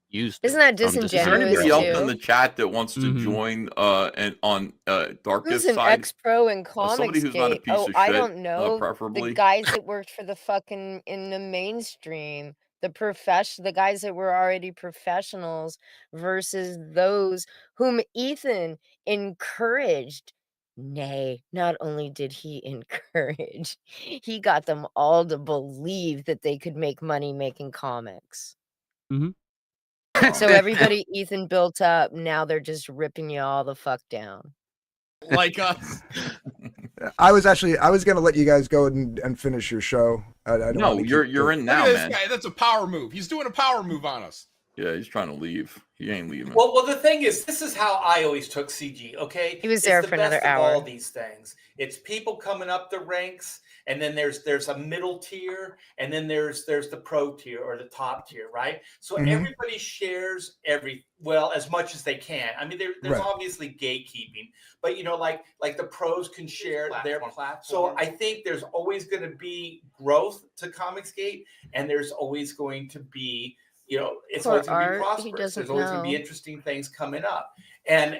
used Isn't that Is there disingenuous anybody else too? in the chat that wants to join and on Dark Who's Gift an side? X-Pro in Somebody who's not a Comicsgate? piece Oh, of I shit, don't know. preferably. The guys that worked for the fucking in the mainstream, the guys that were already professionals versus those whom Ethan encouraged. Nay, not only did he encourage, he got them all to believe that they could make money making comics. So everybody Ethan built up, now they're just ripping you all the fuck down. Like us. I was gonna let you guys go and finish your show. I don't No, wanna keep you're in now, Look at this man. guy. That's a power move. He's doing a power move on us. Yeah, he's trying to leave. He ain't leaving. Well, the thing is, this is how I always took CG. Okay, He was there it's for the another best of hour. all these things. It's people coming up the ranks, and then there's a middle tier, and then there's the pro tier or the top tier, right? So everybody shares as much as they can. I mean, there's obviously gatekeeping, but like the pros can share their platform. So I think there's always going to be growth to Comicsgate, and there's always going to be it's Poor always going to be Art, he prosperous. doesn't There's always going to be know. interesting things coming up. And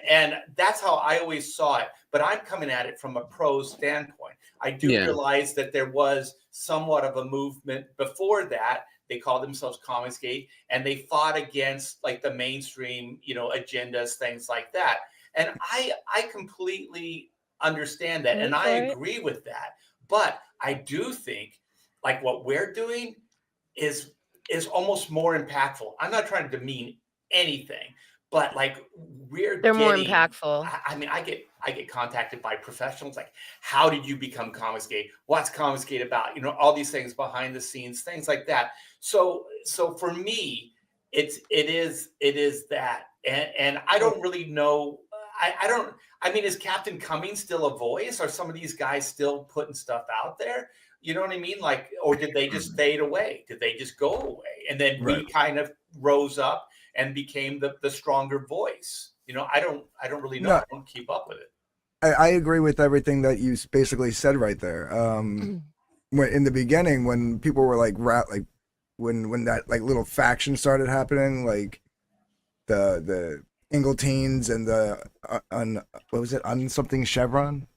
that's how I always saw it. But I'm coming at it from a pro standpoint. I do realize that there was somewhat of a movement before that. They called themselves Comicsgate, and they fought against like the mainstream, agendas, things like that. And I completely understand that, and I agree with that. But I do think like what we're doing is almost more impactful. I'm not trying to demean anything, but like They're more impactful. I mean, I get contacted by professionals like, how did you become Comicsgate? What's Comicsgate about? All these things behind the scenes, things like that. So for me, it is that, and I don't really know. I mean, is Captain Cummings still a voice? Are some of these guys still putting stuff out there? You know what I mean? Like, or did they just fade away? Did they just go away? And then we kind of rose up and became the stronger voice. I don't really know. No. I don't keep up with it. I agree with everything that you basically said right there. When in the beginning, when people were like when that like little faction started happening, like the Ingleteens and the what was it, something Chevron?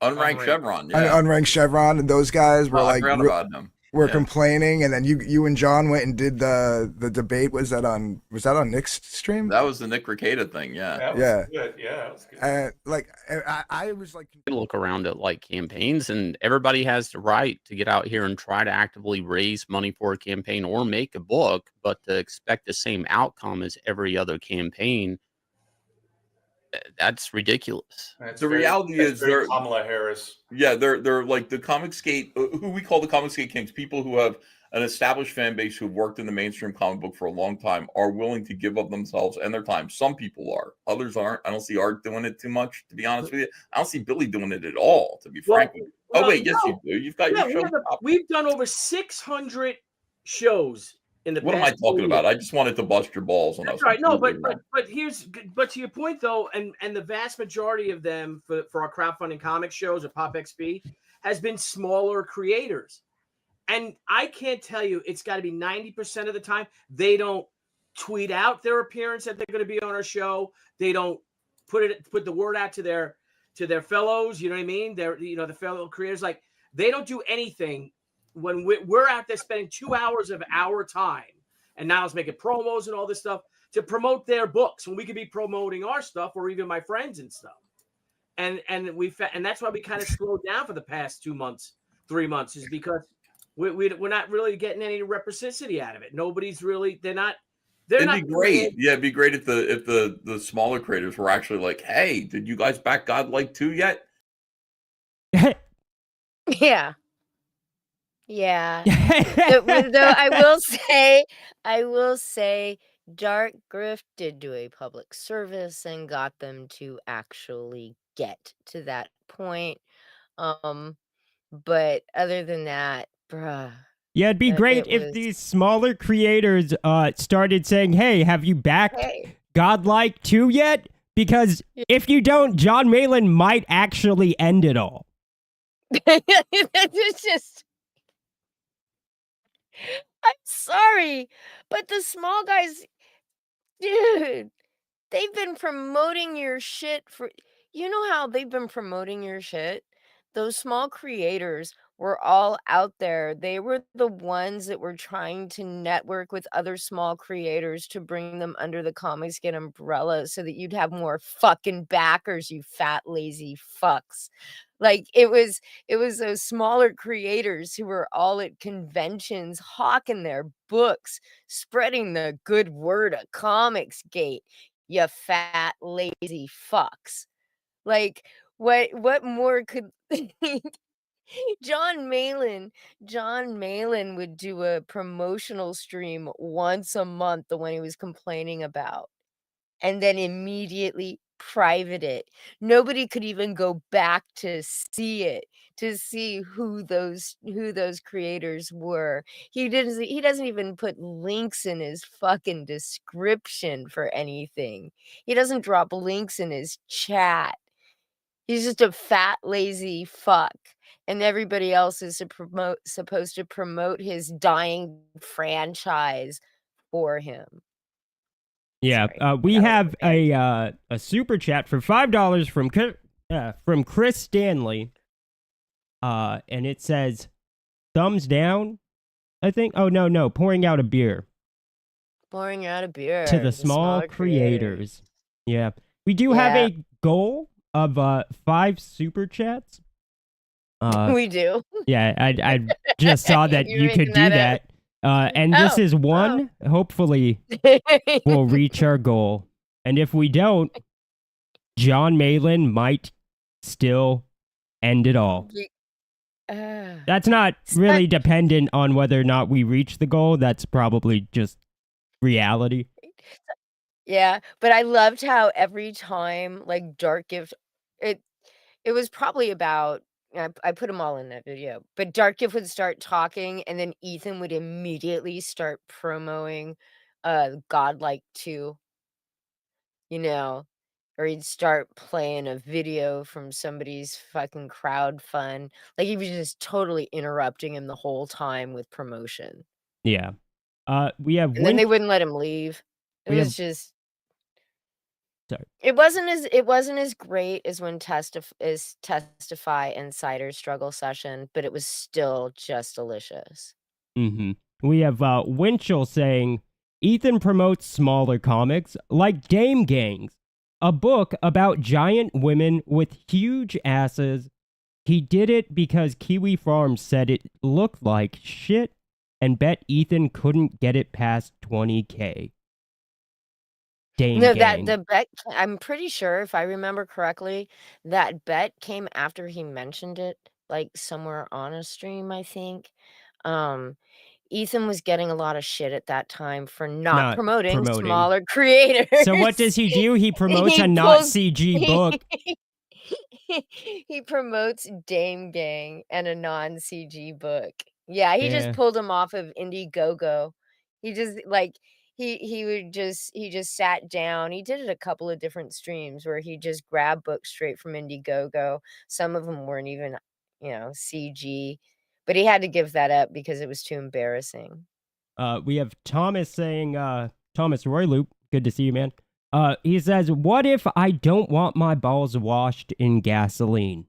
Unranked Chevron, yeah. Unranked Chevron, and those guys were I forgot about them. Were complaining, and then you and John went and did the debate. Was that on Nick's stream? That was the Nick Rekieta thing, yeah. That was good. Yeah, that was good. Like I was like, look around at like campaigns, and everybody has the right to get out here and try to actively raise money for a campaign or make a book, but to expect the same outcome as every other campaign, that's ridiculous. The reality is they're Kamala Harris. Yeah, they're like the Comicsgate, who we call the Comicsgate Kings, people who have an established fan base who've worked in the mainstream comic book for a long time, are willing to give up themselves and their time. Some people are, others aren't. I don't see Art doing it too much, to be honest with you. I don't see Billy doing it at all, to be frank with you. Oh wait, yes you do. You've got your show. We've done over 600 shows in the What past. am I talking about? I just wanted to bust your balls on us. That's right. No, but to your point though, and the vast majority of them for our crowdfunding comic shows or Pop XP has been smaller creators. And I can't tell you, it's got to be 90% of the time they don't tweet out their appearance that they're going to be on our show. They don't put the word out to their fellows. You know what I mean? They're the fellow creators. Like they don't do anything when we're out there spending 2 hours of our time. And now it's making promos and all this stuff to promote their books when we could be promoting our stuff or even my friends and stuff. And that's why we kind of slowed down for the past 2 months, 3 months, is because we're not really getting any reciprocity out of it. Nobody's really, it'd be great. Yeah, it'd be great if the smaller creators were actually like, hey, did you guys back Godlike 2 yet? Yeah. Yeah. Though I will say Dark Griff did do a public service and got them to actually get to that point. But other than that, bruh, Yeah, it'd be great it if was these smaller creators started saying, "Hey, have you backed hey. Godlike 2 yet?" Because if you don't, John Malin might actually end it all. It's just I'm sorry, but the small guys, dude, they've been promoting your shit for you know how they've been promoting your shit? Those small creators were all out there. They were the ones that were trying to network with other small creators to bring them under the Comicsgate umbrella so that you'd have more fucking backers, you fat lazy fucks. Like it was those smaller creators who were all at conventions hawking their books, spreading the good word of Comicsgate, you fat lazy fucks. Like what more could John Malin John Malin would do a promotional stream once a month, the one he was complaining about, and then immediately private it. Nobody could even go back to see it, to see who those creators were. He doesn't even put links in his fucking description for anything. He doesn't drop links in his chat. He's just a fat, lazy fuck, and everybody else is supposed to promote his dying franchise for him. Yeah, we have a super chat for $5 from Chris Stanley, and it says thumbs down. I think. Oh no, pouring out a beer Pouring out a beer to the small smaller creators. Yeah, we do have Yeah. a goal of 5 super chats. We do. Yeah, I just saw that You're you could making do that up? that. And this Oh, is one. Hopefully, we'll reach our goal. And if we don't, John Malin might still end it all. That's not really dependent on whether or not we reach the goal. That's probably just reality. Yeah, but I loved how every time, like, Dark Gift it it was probably about I put them all in that video, but Dark Gift would start talking, and then Ethan would immediately start promoting, Godlike 2, you know, or he'd start playing a video from somebody's fucking crowd fund. Like, he was just totally interrupting him the whole time with promotion, Yeah. We have and then they wouldn't let him leave. It We was have- just Sorry. It wasn't as great as when Testify Insider Struggle Session, but it was still just delicious. Mm-hmm. We have Winchell saying, Ethan promotes smaller comics like Dame Gangs, a book about giant women with huge asses. He did it because Kiwi Farms said it looked like shit and bet Ethan couldn't get it past 20K. Dame No, Gang. the bet I'm pretty sure, if I remember correctly, that bet came after he mentioned it, like, somewhere on a stream, I think. Ethan was getting a lot of shit at that time for not promoting smaller creators. So what does he do? He promotes a not CG book. He promotes Dame Gang and a non-CG book. Yeah, he just Yeah. pulled him off of Indiegogo. He just, like he just sat down. He did it a couple of different streams where he just grabbed books straight from Indiegogo. Some of them weren't even, CG, but he had to give that up because it was too embarrassing. We have Thomas saying, Thomas Royloop, good to see you, man. He says, what if I don't want my balls washed in gasoline?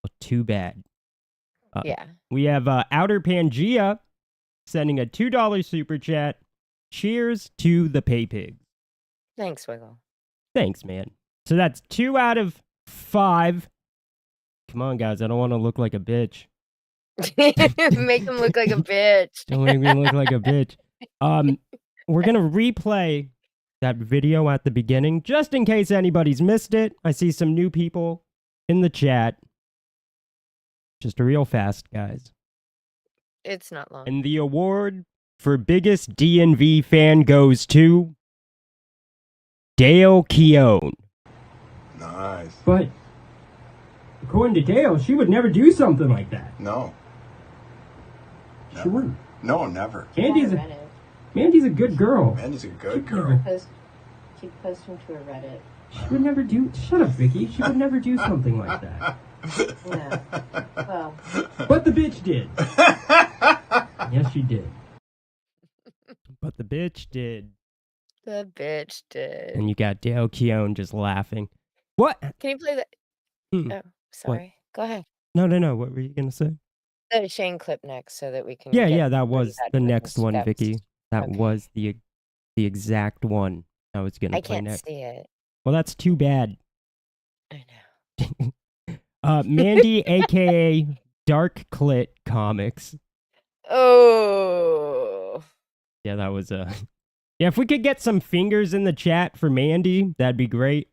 Well, too bad. Yeah. We have Outer Pangea sending a $2 super chat. Cheers to the pay pig. Thanks, Wiggle. Thanks, man. So that's 2 out of 5. Come on, guys. I don't want to look like a bitch. Make him look like a bitch. Don't make me look like a bitch. We're going to replay that video at the beginning, just in case anybody's missed it. I see some new people in the chat. just real fast, guys. It's not long. And the award for biggest DNV fan goes to Dale Keown. Nice. But according to Dale, she would never do something like that. No. She wouldn't. No, never. Mandy's a good girl. Mandy's a good girl. Keep posting to her Reddit. She would never do. Shut up, Vicky. She would never do something like that. No. Well, But the bitch did. Yes, she did. But the bitch did. The bitch did. And you got Dale Keown just laughing. What? Can you play that? Oh, sorry. Go ahead. No. What were you going to say? The Shane clip next so that we can. Yeah, that was the next one, steps. Vicky. That was the exact one I was going to I play can't next. see it. Well, that's too bad. I know. Mandy, aka Dark Clit Comics. Oh. Yeah, that was Yeah, if we could get some fingers in the chat for Mandy, that'd be great.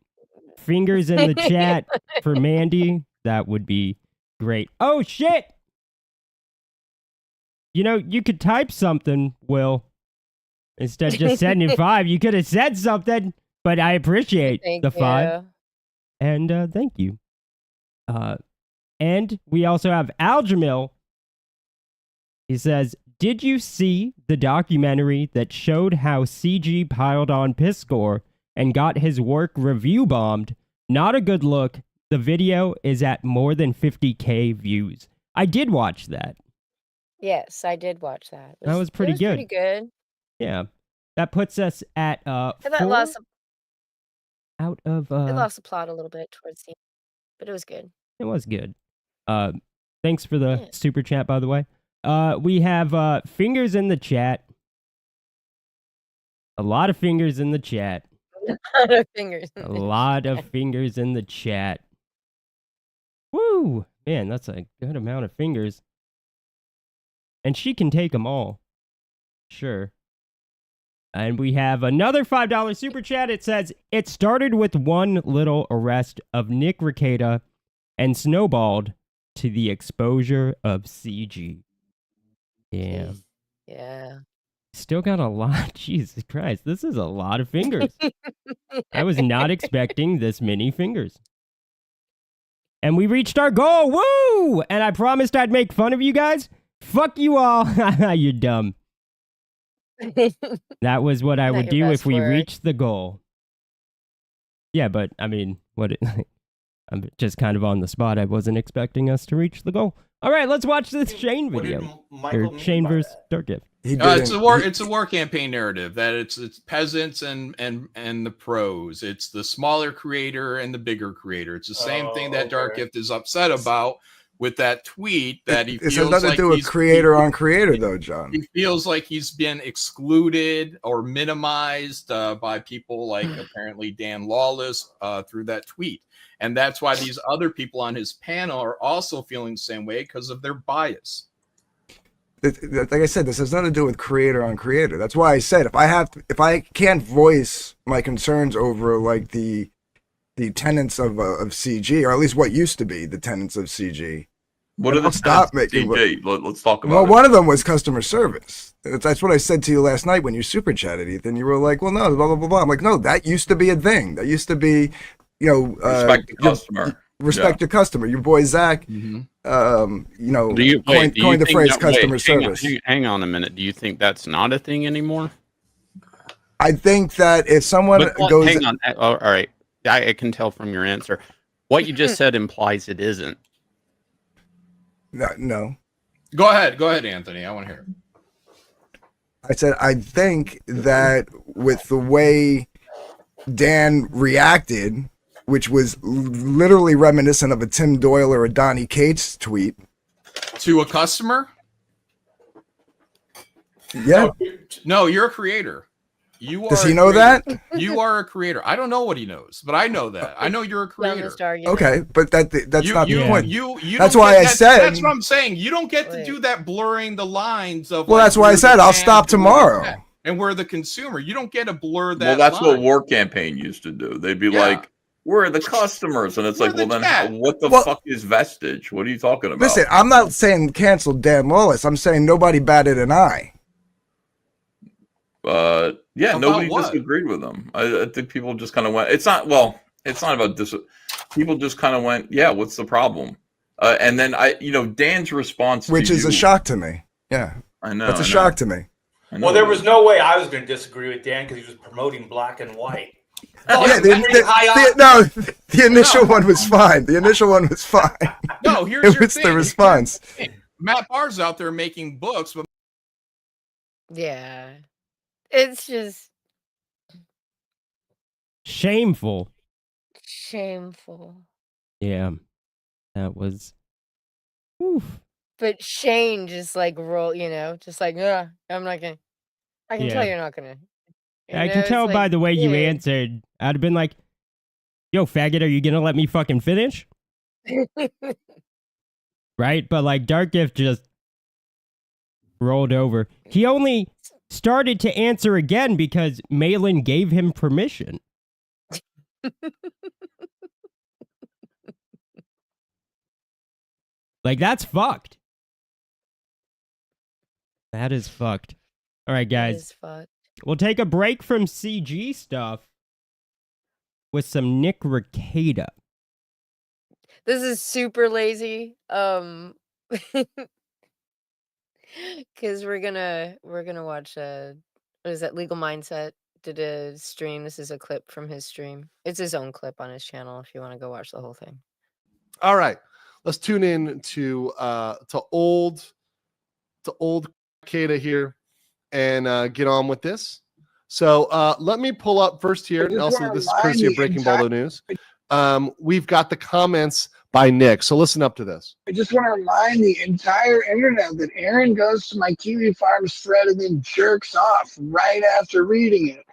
Fingers in the chat for Mandy, that would be great. Oh shit! You know, you could type something, Will. Instead of just sending 5, you could have said something, but I appreciate Thank the 5. you. And thank you. And we also have Aljamil. He says, did you see the documentary that showed how CG piled on Piscor and got his work review bombed? Not a good look. The video is at more than 50K views. I did watch that. Yes, I did watch that. That was pretty good. Pretty good. Yeah. That puts us at I thought 4 lost out of it lost the plot a little bit towards the end, but it was good. It was good. Thanks for the super chat, by the way. We have fingers in the chat. A lot of fingers in the chat. A lot of fingers. A lot of fingers in the chat. Woo! Man, that's a good amount of fingers. And she can take them all. Sure. And we have another $5 super chat. It says, it started with one little arrest of Nick Rekieta and snowballed to the exposure of CG. Yeah. Yeah. Still got a lot. Jesus Christ, this is a lot of fingers. I was not expecting this many fingers. And we reached our goal. Woo! And I promised I'd make fun of you guys. Fuck you all. You're dumb. That was what I would do if we reached the goal. Yeah, but I mean, I'm just kind of on the spot. I wasn't expecting us to reach the goal. All right, let's watch this Shane video. Or Shane versus Dark Gift. It's a war campaign narrative that it's peasants and the pros. It's the smaller creator and the bigger creator. It's the same thing that Dark Gift is upset about with that tweet that he feels has nothing like to do with creator on creator, though, John. He feels like he's been excluded or minimized by people like apparently Dan Lawless through that tweet. And that's why these other people on his panel are also feeling the same way because of their bias. Like I said, this has nothing to do with creator on creator. That's why I said if I can't voice my concerns over like the tenets of CG, or at least what used to be the tenets of CG. What are the stop tenets of making? CG? Let's talk about Well, it. one of them was customer service. That's what I said to you last night when you super chatted, Ethan. You were like, "Well, no, blah blah blah blah." I'm like, "No, that used to be a thing. That used to be, respect the customer. Respect your customer." Your boy Zach, coined the phrase customer service. Hang on a minute. Do you think that's not a thing anymore? I think that if someone goes, hang on. All right, I can tell from your answer. What you just said implies it isn't. No. Go ahead, Anthony. I want to hear it. I said I think that with the way Dan reacted, which was literally reminiscent of a Tim Doyle or a Donnie Cates tweet. To a customer? Yeah. No, you're a creator. Does he know that? You are a creator. I don't know what he knows, but I know that. I know you're a creator. Okay, but that's not the point. You that's why I said. That's what I'm saying. You don't get to do that blurring the lines of. Well, that's why I said I'll stop tomorrow. And we're the consumer. You don't get to blur that. Well, that's line. what War Campaign used to do. They'd be like, We're the customers, and it's like, well, then what the fuck is vestige? What are you talking about? Listen, I'm not saying cancel Dan Lawless. I'm saying nobody batted an eye. Yeah, nobody what? disagreed with them. I think people just kind of went. It's not about this. People just kind of went, yeah, what's the problem? And then Dan's response, which is a shock to me. Yeah, I know. That's a shock to me. Well, there was no way I was going to disagree with Dan because he was promoting black and white. The initial one was fine. The initial one was fine. No, here's it was the response. Matt Barr's out there making books, but yeah, it's just shameful. Shameful. Yeah, that was. Oof. But Shane just like just like, I'm not gonna. I can tell you're not gonna. I can tell by the way you answered. I'd have been like, yo, faggot, are you gonna let me fucking finish? Right? But like Dark Gift just rolled over. He only started to answer again because Malin gave him permission. Like, that's fucked. That is fucked. All right, guys. That is fucked. We'll take a break from CG stuff with some Nick Rekieta. This is super lazy. Because we're gonna watch what is that? Legal Mindset did a stream. This is a clip from his stream. It's his own clip on his channel if you want to go watch the whole thing. All right. Let's tune in to old Rekieta here and get on with this. So let me pull up first here, and also this is courtesy of Breaking Baldo News. We've got the comments by Nick. So listen up to this. I just want to remind the entire internet that Aaron goes to my Kiwi Farms thread and then jerks off right after reading it.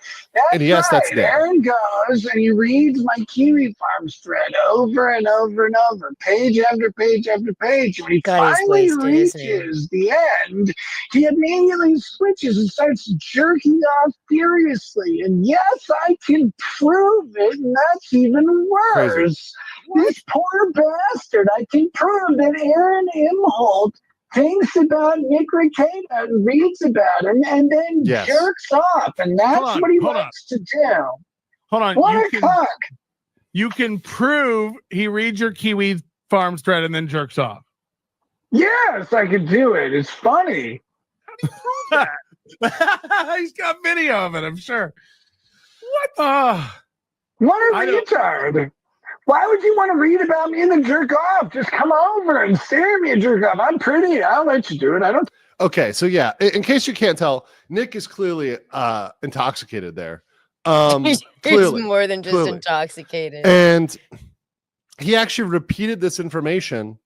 And yes, that's Nick. Aaron goes and he reads my Kiwi Farms thread over and over and over, page after page after page. When he finally reaches the end, he immediately switches and starts jerking off furiously. And yes, I can prove it, and that's even worse. Crazy. This poor bastard, I can prove that Aaron Imholt thinks about Nick Rekieta and reads about him and then jerks off, and that's what he wants to do. Hold on. What a cock. You can prove he reads your Kiwi Farms thread and then jerks off. Yes, I can do it. It's funny. He's got video of it, I'm sure. What? What a retard. Why would you want to read about me and then jerk off? Just come over and stare at me and jerk off. I'm pretty. I'll let you do it. I don't. Okay, so yeah, in case you can't tell, Nick is clearly intoxicated there. He's more than just intoxicated. And he actually repeated this information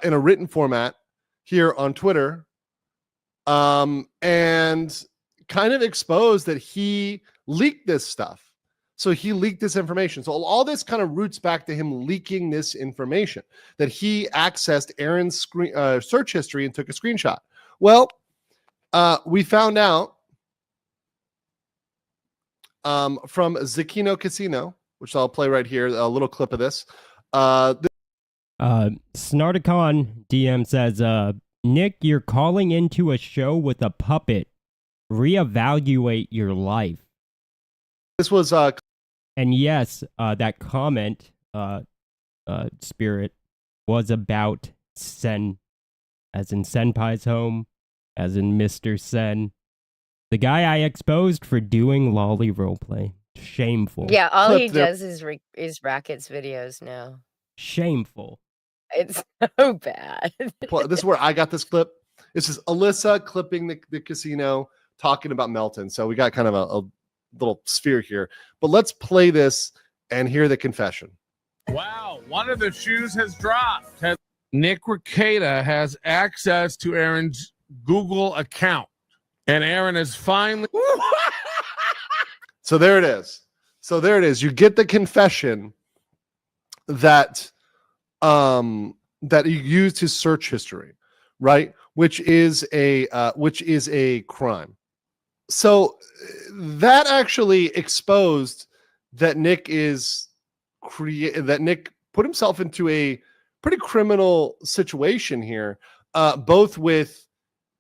in a written format here on Twitter, and kind of exposed that he leaked this stuff. So he leaked this information. So all this kind of roots back to him leaking this information, that he accessed Aaron's search history and took a screenshot. Well, we found out from Zecchino Casino, which I'll play right here, a little clip of this. Snarticon DM says, Nick, you're calling into a show with a puppet. Reevaluate your life. This was and yes, that comment, Spirit, was about Sen, as in Senpai's home, as in Mr. Sen, the guy I exposed for doing lolly roleplay. Shameful. Yeah, all he does is Rackets videos now. Shameful. It's so bad. This is where I got this clip. This is Alyssa clipping the casino, talking about Melton. So we got kind of a little sphere here, but let's play this and hear the confession. Wow, one of the shoes has dropped. Nick Rekieta has access to Aaron's Google account, and Aaron is finally. So there it is. You get the confession that that he used his search history, right? Which is a crime. So that actually exposed that Nick is Nick put himself into a pretty criminal situation here, both with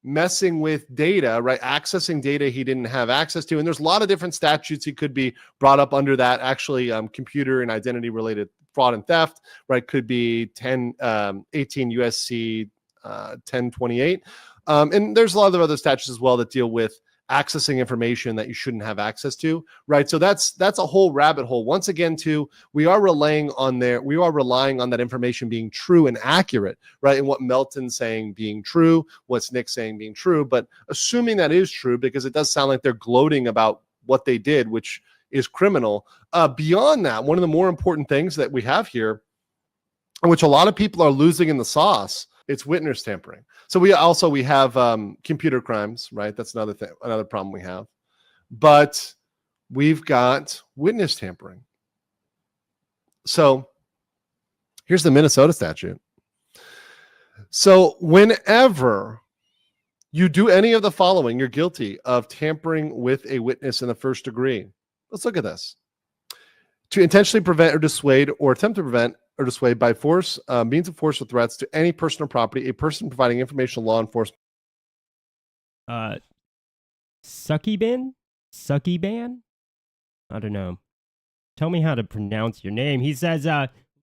messing with data, right? Accessing data he didn't have access to. And there's a lot of different statutes he could be brought up under that. Actually, computer and identity related fraud and theft, right? Could be 18 USC 1028. And there's a lot of other statutes as well that deal with accessing information that you shouldn't have access to, right? So that's a whole rabbit hole. Once again, too, we are relying on that information being true and accurate, right? And what Melton's saying being true, what's Nick saying being true, but assuming that is true, because it does sound like they're gloating about what they did, which is criminal. Beyond that, one of the more important things that we have here, which a lot of people are losing in the sauce, it's witness tampering. So we have computer crimes, right? That's another problem we have. But we've got witness tampering. So here's the Minnesota statute. So whenever you do any of the following, you're guilty of tampering with a witness in the first degree. Let's look at this. To intentionally prevent or dissuade or attempt to prevent or dissuade by force, means of force or threats to any person or property, a person providing information to law enforcement. Sucky ban? I don't know. Tell me how to pronounce your name. He says,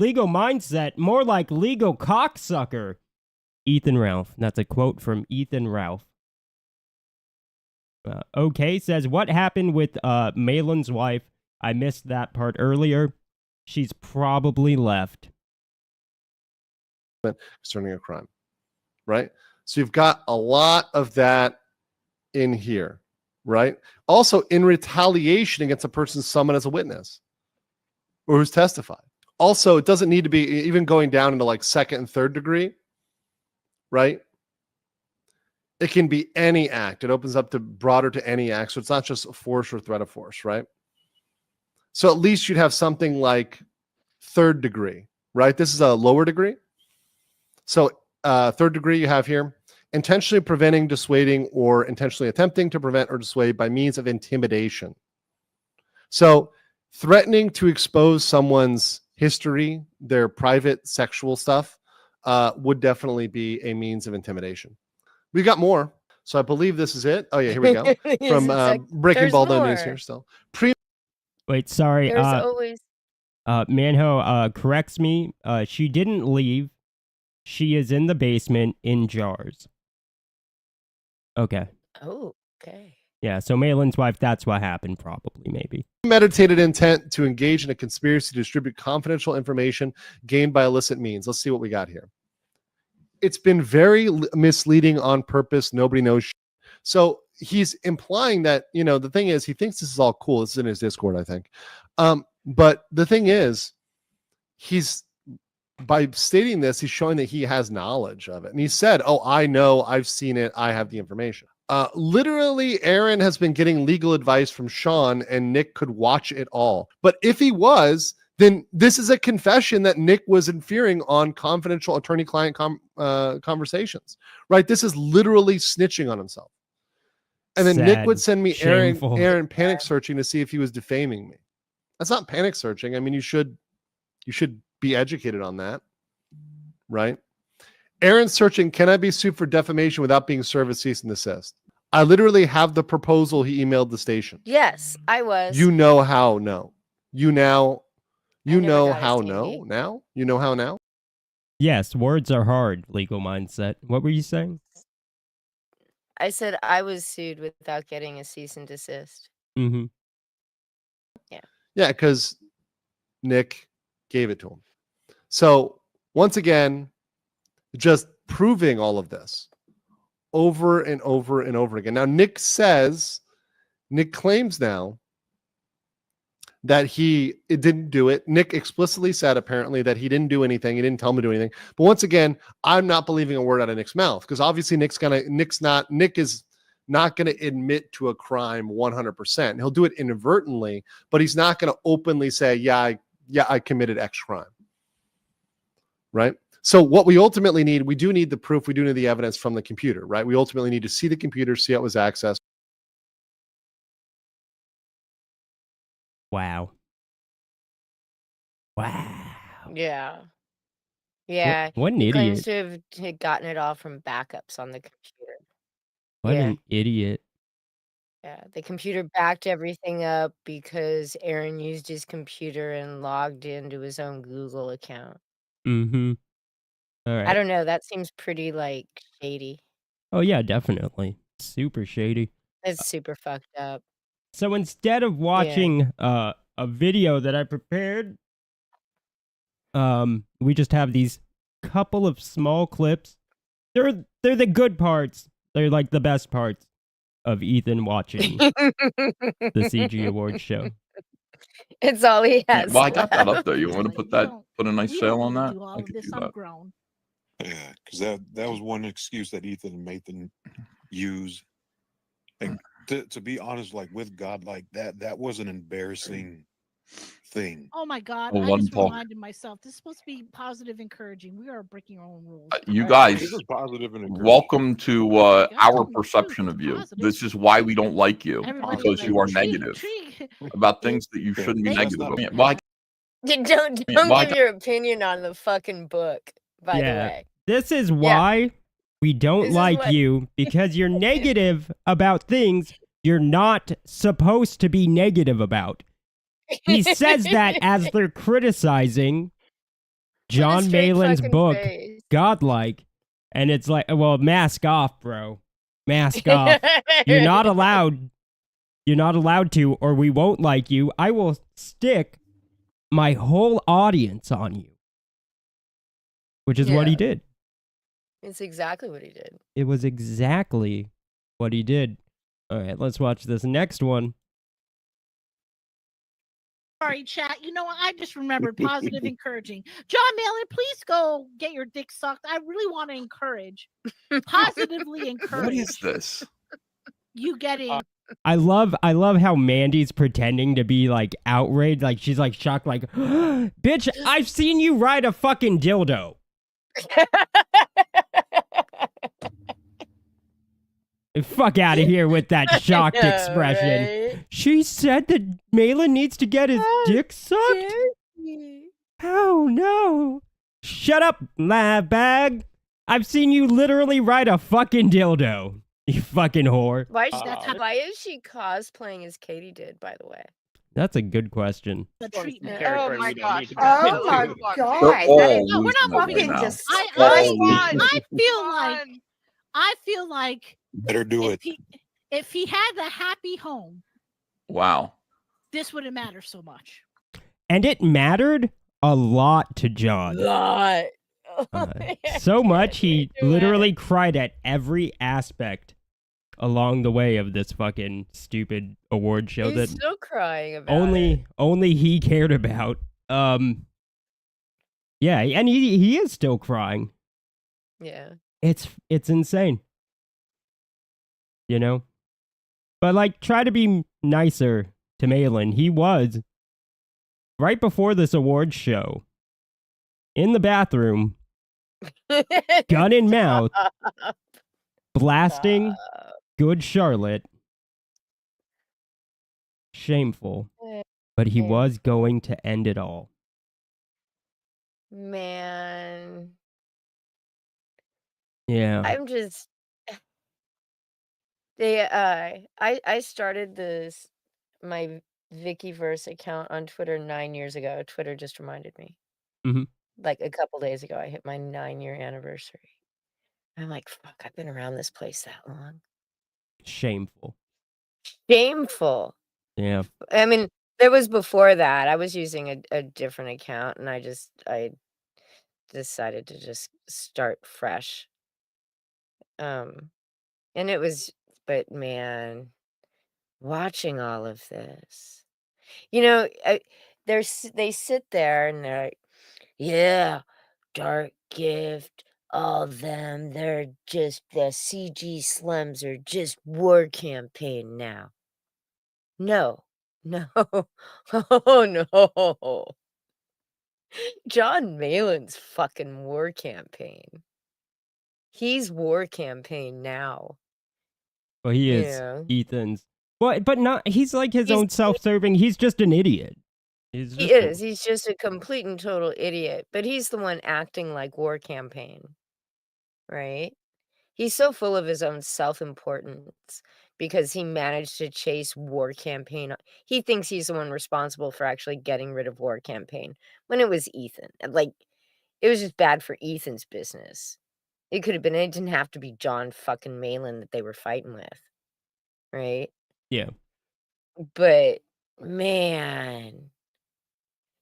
legal mindset, more like legal cocksucker. Ethan Ralph. That's a quote from Ethan Ralph. Okay says, what happened with Malin's wife? I missed that part earlier. She's probably left. Concerning a crime, right? So you've got a lot of that in here, right? Also, in retaliation against a person summoned as a witness or who's testified. Also, it doesn't need to be even going down into like second and third degree, right? It can be any act. It opens up to broader to any act. So it's not just a force or threat of force, right? So at least you'd have something like third degree, right? This is a lower degree. So third degree you have here, intentionally preventing, dissuading, or intentionally attempting to prevent or dissuade by means of intimidation. So threatening to expose someone's history, their private sexual stuff, would definitely be a means of intimidation. We've got more. So I believe this is it. Oh, yeah, here we go. From Breaking Baldo News here still. Wait, sorry. There's always... Manho corrects me. She didn't leave. She is in the basement in jars. Okay. Oh, okay. Yeah, so Malin's wife, that's what happened, probably, maybe. Premeditated intent to engage in a conspiracy to distribute confidential information gained by illicit means. Let's see what we got here. It's been very misleading on purpose. Nobody knows. So he's implying that, the thing is, he thinks this is all cool. It's in his Discord, I think. But the thing is, by stating this, he's showing that he has knowledge of it. And he said, oh, I know, I've seen it, I have the information. Literally, Aaron has been getting legal advice from Sean, and Nick could watch it all. But if he was, then this is a confession that Nick was interfering on confidential attorney-client conversations, right? This is literally snitching on himself. And then Nick would send me Aaron panic searching to see if he was defaming me. That's not panic searching. I mean, you should be educated on that, right? Aaron searching, can I be sued for defamation without being served a cease and desist? I literally have the proposal he emailed the station. Yes, I was. You know how no. You know how no now? You know how now? Yes, words are hard, legal mindset. What were you saying? I said I was sued without getting a cease and desist. Mm-hmm. Yeah. Yeah, because Nick gave it to him. So once again, just proving all of this over and over and over again. Now, Nick claims now that he didn't do it. Nick explicitly said apparently that he didn't do anything. He didn't tell him to do anything. But once again, I'm not believing a word out of Nick's mouth, because obviously Nick is not going to admit to a crime 100%. He'll do it inadvertently, but he's not going to openly say, yeah, I committed X crime. Right? So what we ultimately need, we do need the proof, we do need the evidence from the computer, right? We ultimately need to see the computer, see how it was accessed. Wow. Wow. Yeah. Yeah. What an He claims idiot. to have had gotten it all from backups on the computer. What Yeah. an idiot. Yeah. The computer backed everything up because Aaron used his computer and logged into his own Google account. Mm-hmm. All I right. don't know. That seems pretty, like, shady. Oh, yeah, definitely. Super shady. It's super fucked up. So instead of Yeah. watching a video that I prepared, we just have these couple of small clips. They're the good parts. They're like the best parts of Ethan watching the CG Awards show. It's all he Yeah, has well, I got that up left. there. You want to put a nice sail on that? I could do that. Grown. Yeah, because that was one excuse that Ethan and Nathan use. And to be honest, like with God, like that was an embarrassing thing. Oh my God! Well, I let just him talk. reminded myself. This is supposed to be positive, encouraging. We are breaking our own rules. You Right. guys, It was positive and encouraging. welcome to our perception of you. This is why we don't like you, Everybody's because like, you are "Tree, negative tree." about things that you shouldn't be They- negative about. Yeah. Well, Don't well, give your opinion on the fucking book, by the way. This is why we don't This is like what- you, because you're negative about things you're not supposed to be negative about. He says that as they're criticizing John straight Malin's fucking book, face. Godlike. And it's like, well, mask off, bro. Mask off. You're not allowed. You're not allowed to, or we won't like you. I will stick my whole audience on you. Which is what he Yeah. did. It's exactly what he did. It was exactly what he did. All right, let's watch this next one. Sorry, chat. You know what? I just remembered positive, encouraging. John Malin, please go get your dick sucked. I really want to encourage, positively encourage. what is this? You getting? I love how Mandy's pretending to be like outraged, like she's like shocked, like, bitch, I've seen you ride a fucking dildo. Fuck out of here with that shocked know, expression. right? She said that Malin needs to get his dick sucked? Oh no. Shut up, lab bag. I've seen you literally ride a fucking dildo. You fucking whore. Why is she cosplaying as Katie did, by the way? That's a good question. The treatment. Oh my gosh. Oh my God. They're all That is, losing we're not it fucking right now. just. I feel like Better do it. if he had the happy home, Wow. this wouldn't matter so much. And it mattered a lot to John. Lot. So much he literally cried at every aspect along the way of this fucking stupid award show He's that still crying about it. only he cared about. Yeah, and he is still crying. Yeah. It's insane. You know? But like try to be nicer to Malin. He was right before this award show in the bathroom, gun in mouth, blasting Good Charlotte. Shameful. But he was going to end it all. Man. Yeah. I'm just I started my Vickyverse account on Twitter 9 years ago. Twitter just reminded me. Mhm. Like a couple days ago, I hit my 9-year anniversary. I'm like, fuck, I've been around this place that long. Shameful. Shameful. Yeah. I mean, there was before that. I was using a different account and I decided to just start fresh. And it was, but man, watching all of this, you know, they sit there and they're like, yeah, Dark Gift, all them, they're just, the CG Slims are just war campaign now. No. Oh, no. John Malin's fucking war campaign. He's war campaign now. Well, he is Yeah. Ethan's. Well, but not. He's like his own self-serving. He's just an idiot. He is. He's just a complete and total idiot. But he's the one acting like War Campaign, right? He's so full of his own self-importance because he managed to chase War Campaign. He thinks he's the one responsible for actually getting rid of War Campaign when it was Ethan. Like, it was just bad for Ethan's business. It could have been, it didn't have to be John fucking Malin that they were fighting with, right? Yeah. But, man,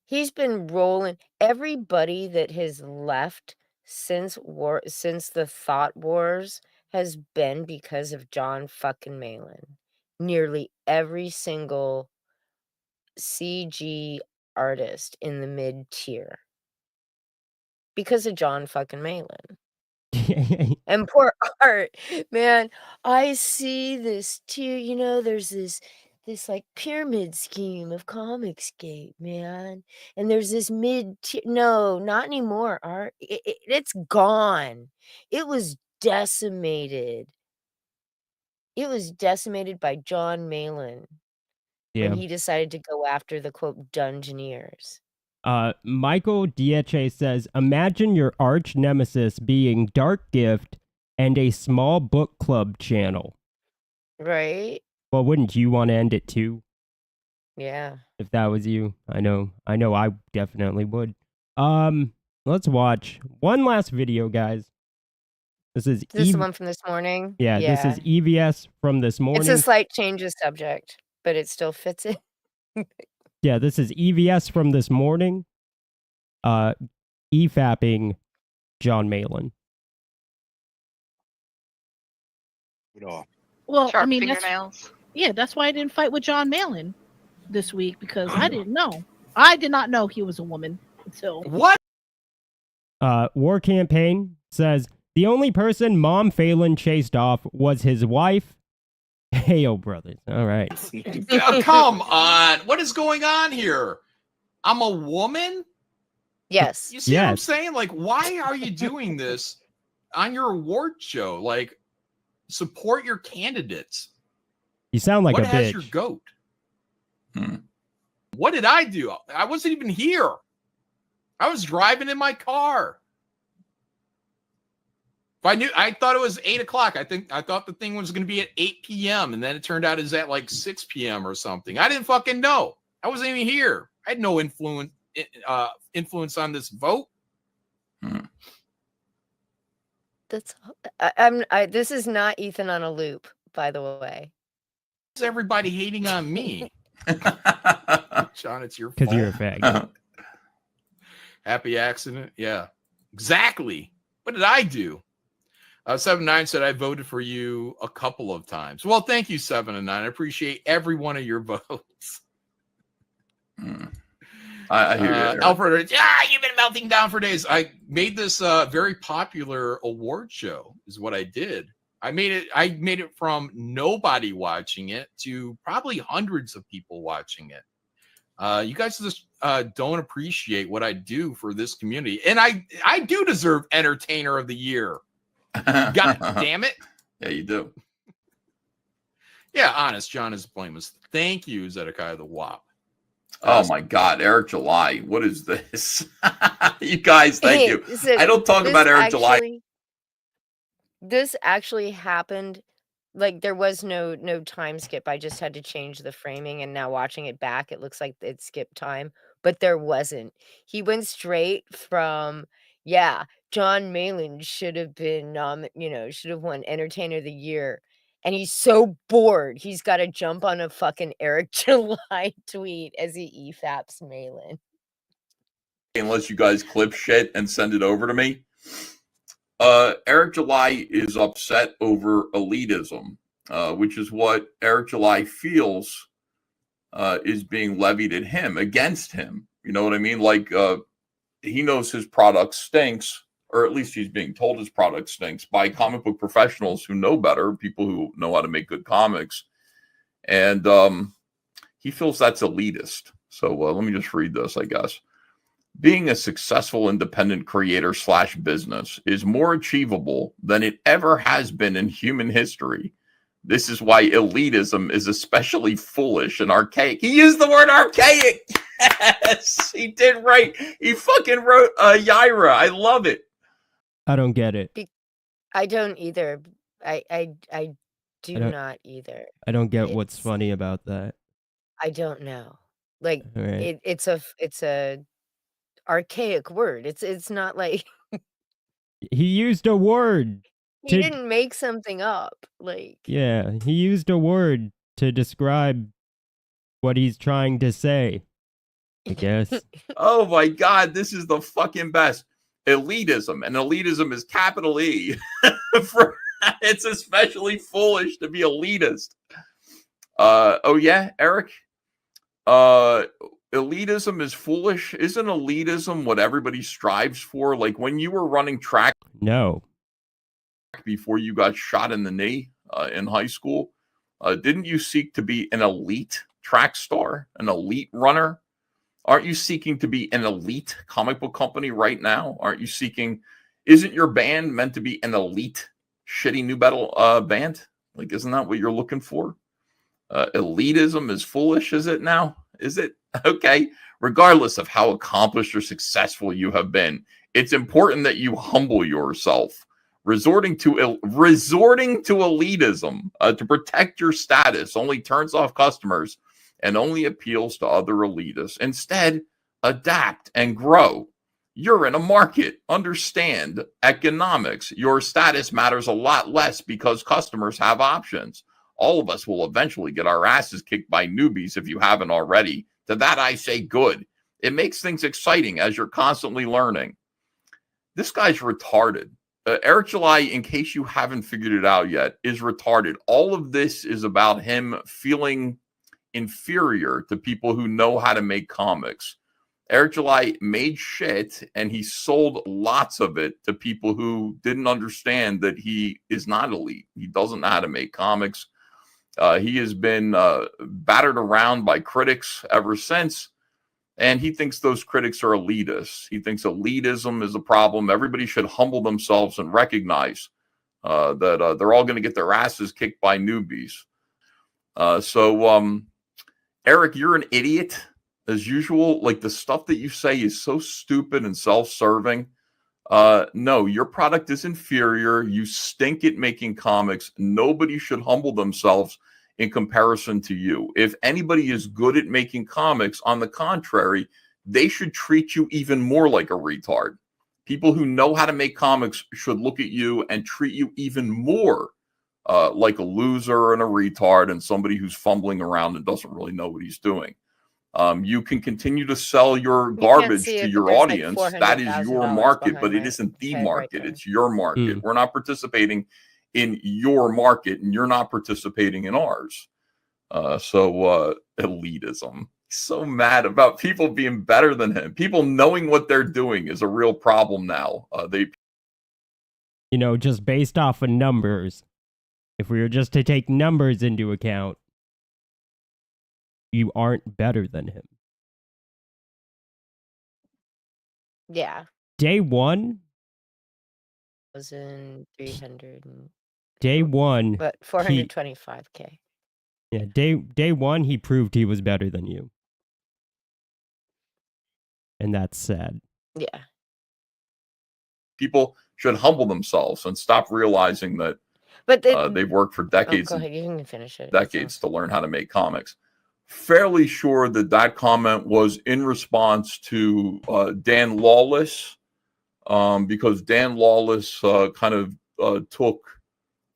he's been rolling. Everybody that has left since the Thought Wars has been because of John fucking Malin. Nearly every single CG artist in the mid-tier. Because of John fucking Malin. And poor Art, man, I see this tier, there's this like pyramid scheme of Comicsgate, man. And there's this mid-tier. No, not anymore, Art. It's gone. It was decimated. It was decimated by John Malin Yeah. when he decided to go after the quote Dungeoneers. Michael DHA says, imagine your arch nemesis being Dark Gift and a small book club channel. Right? Well, wouldn't you want to end it too? Yeah. If that was you. I know I definitely would. Let's watch one last video, guys. This is the one from this morning? Yeah, this is EVS from this morning. It's a slight change of subject, but it still fits it. Yeah, this is EVS from this morning. EFAPing John Malin. Well, Sharp I mean, fingernails. that's why I didn't fight with John Malin this week, because I didn't know. I did not know he was a woman until what? War Campaign says the only person Mom Phelan chased off was his wife. Hail, brothers. All right. Oh, come on. What is going on here? I'm a woman? Yes. You see what I'm saying? Like, why are you doing this on your award show? Like, support your candidates. You sound like what a has bitch. your goat? What did I do? I wasn't even here. I was driving in my car. If I thought it was 8 o'clock. I thought the thing was going to be at 8 p.m. and then it turned out it's at like 6 p.m. or something. I didn't fucking know. I wasn't even here. I had no influence on this vote. That's this is not Ethan on a loop, by the way. Is everybody hating on me? John, it's your fault. Because you're a fag. Happy accident. Yeah, exactly. What did I do? 7-9 said I voted for you a couple of times. Well, thank you, 7 and 9. I appreciate every one of your votes. I hear you. Alfred, you've been melting down for days. I made this very popular award show, is what I did. I made it from nobody watching it to probably hundreds of people watching it. You guys just don't appreciate what I do for this community. And I do deserve Entertainer of the Year. God damn it. Yeah, you do. Yeah, honest. John is blameless. Thank you, Zedekiah the Wop. Oh my God, Eric July. What is this? You guys, thank you. I don't talk about Eric July. This actually happened. Like, there was no time skip. I just had to change the framing, and now watching it back, it looks like it skipped time, but there wasn't. He went straight from, John Malin should have been, should have won Entertainer of the Year. And he's so bored, he's got to jump on a fucking Eric July tweet as he EFAPs Malin. Unless you guys clip shit and send it over to me. Eric July is upset over elitism, which is what Eric July feels is being levied at him, against him. You know what I mean? Like, he knows his product stinks, or at least he's being told his product stinks by comic book professionals who know better, people who know how to make good comics. And he feels that's elitist. So let me just read this, I guess. Being a successful independent creator / business is more achievable than it ever has been in human history. This is why elitism is especially foolish and archaic. He used the word archaic. Yes, he did right. He fucking wrote Yaira. I love it. I don't get it. I don't either. I do don't- not either. I don't get what's funny about that. I don't know. Like All right. it's a archaic word. It's not like He used a word. he didn't make something up. Like Yeah, he used a word to describe what he's trying to say, I guess. Oh my God, this is the fucking best. Elitism, and elitism is capital E. It's especially foolish to be elitist. Oh yeah, Eric. Elitism is foolish. Isn't elitism what everybody strives for? Like when you were running track No. before you got shot in the knee in high school, didn't you seek to be an elite track star, an elite runner? Aren't you seeking to be an elite comic book company right now? Aren't you seeking, isn't your band meant to be an elite shitty new metal band? Like, isn't that what you're looking for? Elitism is foolish, is it now? Is it? Okay. Regardless of how accomplished or successful you have been, it's important that you humble yourself. Resorting to elitism to protect your status only turns off customers and only appeals to other elitists. Instead, adapt and grow. You're in a market. Understand economics. Your status matters a lot less because customers have options. All of us will eventually get our asses kicked by newbies if you haven't already. To that I say good. It makes things exciting as you're constantly learning. This guy's retarded. Eric July, in case you haven't figured it out yet, is retarded. All of this is about him feeling inferior to people who know how to make comics. Eric July made shit and he sold lots of it to people who didn't understand that he is not elite. He doesn't know how to make comics. He has been battered around by critics ever since, and he thinks those critics are elitists. He thinks elitism is a problem. Everybody should humble themselves and recognize that they're all going to get their asses kicked by newbies. So Eric, you're an idiot as usual. Like the stuff that you say is so stupid and self-serving. No, your product is inferior. You stink at making comics. Nobody should humble themselves in comparison to you. If anybody is good at making comics, on the contrary, they should treat you even more like a retard. People who know how to make comics should look at you and treat you even more like a loser and a retard and somebody who's fumbling around and doesn't really know what he's doing. You can continue to sell your garbage to your audience. That is your market, but it isn't the market. It's your market. We're not participating in your market, and you're not participating in ours. So elitism. So mad about people being better than him. People knowing what they're doing is a real problem now. Just based off of numbers. If we were just to take numbers into account, you aren't better than him. yeah. Day one. 1,300. Day one. But 425K. Yeah, day one, he proved he was better than you. And that's sad. Yeah. People should humble themselves and stop realizing that they've worked for decades. Go ahead, you can finish it. Decades to learn how to make comics. Fairly sure that comment was in response to Dan Lawless, because Dan Lawless kind of took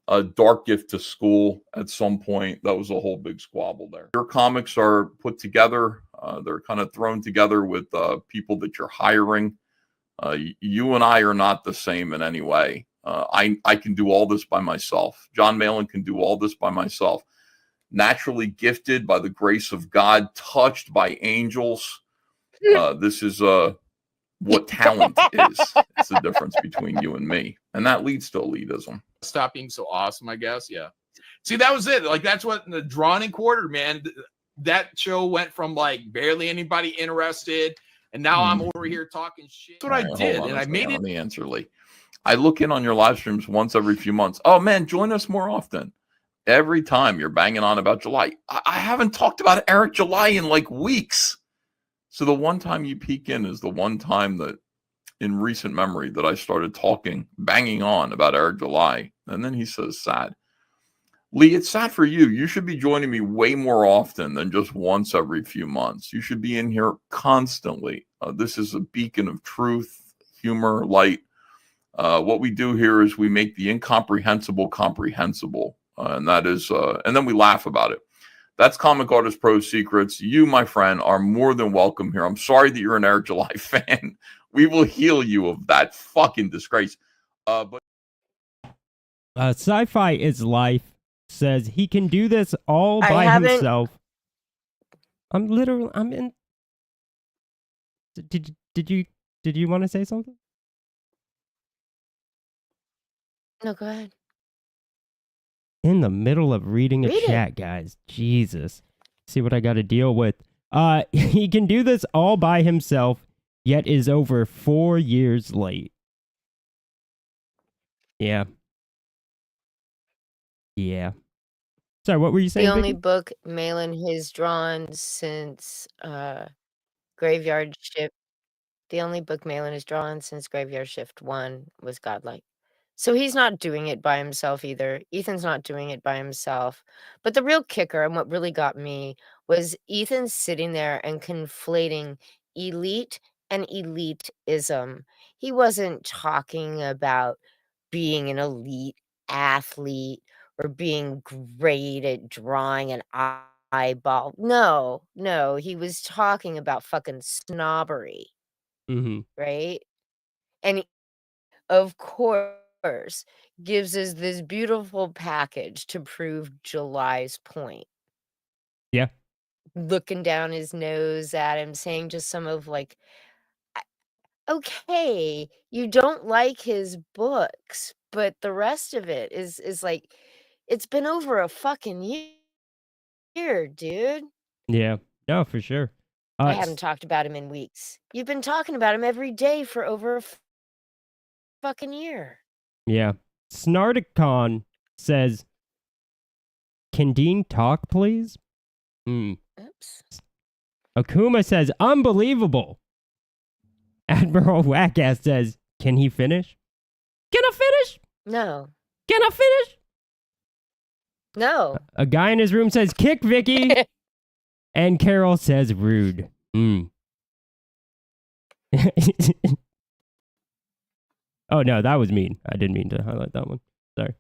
a Dark Gift to school at some point. That was a whole big squabble there. Your comics are put together. They're kind of thrown together with people that you're hiring. You and I are not the same in any way. I can do all this by myself. John Malin can do all this by myself. Naturally gifted by the grace of God, touched by angels. This is what talent is. It's the difference between you and me. And that leads to elitism. Stop being so awesome, I guess. Yeah. See, that was it. Like, that's what the Drawn and Quartered, man. That show went from like barely anybody interested, and now I'm over here talking shit. That's what I did, and I made it. Let me answer, Lee. I look in on your live streams once every few months. Oh man, join us more often. Every time you're banging on about July. I haven't talked about Eric July in like weeks. So the one time you peek in is the one time that in recent memory that I started banging on about Eric July. And then he says, sad. Lee, it's sad for you. You should be joining me way more often than just once every few months. You should be in here constantly. This is a beacon of truth, humor, light. What we do here is we make the incomprehensible comprehensible. And that is, and then we laugh about it. That's Comic Artist Pro Secrets. You, my friend, are more than welcome here. I'm sorry that you're an Eric July fan. We will heal you of that fucking disgrace. But Sci-Fi is Life says he can do this all by himself. I'm in. Did you want to say something? No, go ahead. In the middle of reading a chat, guys. Jesus. See what I got to deal with. He can do this all by himself, yet is over 4 years late. Yeah. Yeah. Sorry, what were you saying? The only Vicky? book Malin has drawn since Graveyard Shift. The only book Malin has drawn since Graveyard Shift 1 was Godlike. So he's not doing it by himself either. Ethan's not doing it by himself. But the real kicker and what really got me was Ethan sitting there and conflating elite and elitism. He wasn't talking about being an elite athlete or being great at drawing an eyeball. No, he was talking about fucking snobbery, Mm-hmm. right? And of course, gives us this beautiful package to prove July's point. Yeah. Looking down his nose at him, saying just some of like, okay, you don't like his books, but the rest of it is like, it's been over a fucking year, dude. Yeah. No, for sure. I haven't talked about him in weeks. You've been talking about him every day for over a fucking year. Yeah. Snarticon says, can Dean talk, please? Oops. Akuma says, unbelievable. Admiral Wackass says, can he finish? Can I finish? No. Can I finish? No. A guy in his room says, kick Vicky. And Carol says, rude. Oh, no, that was mean. I didn't mean to highlight that one. Sorry.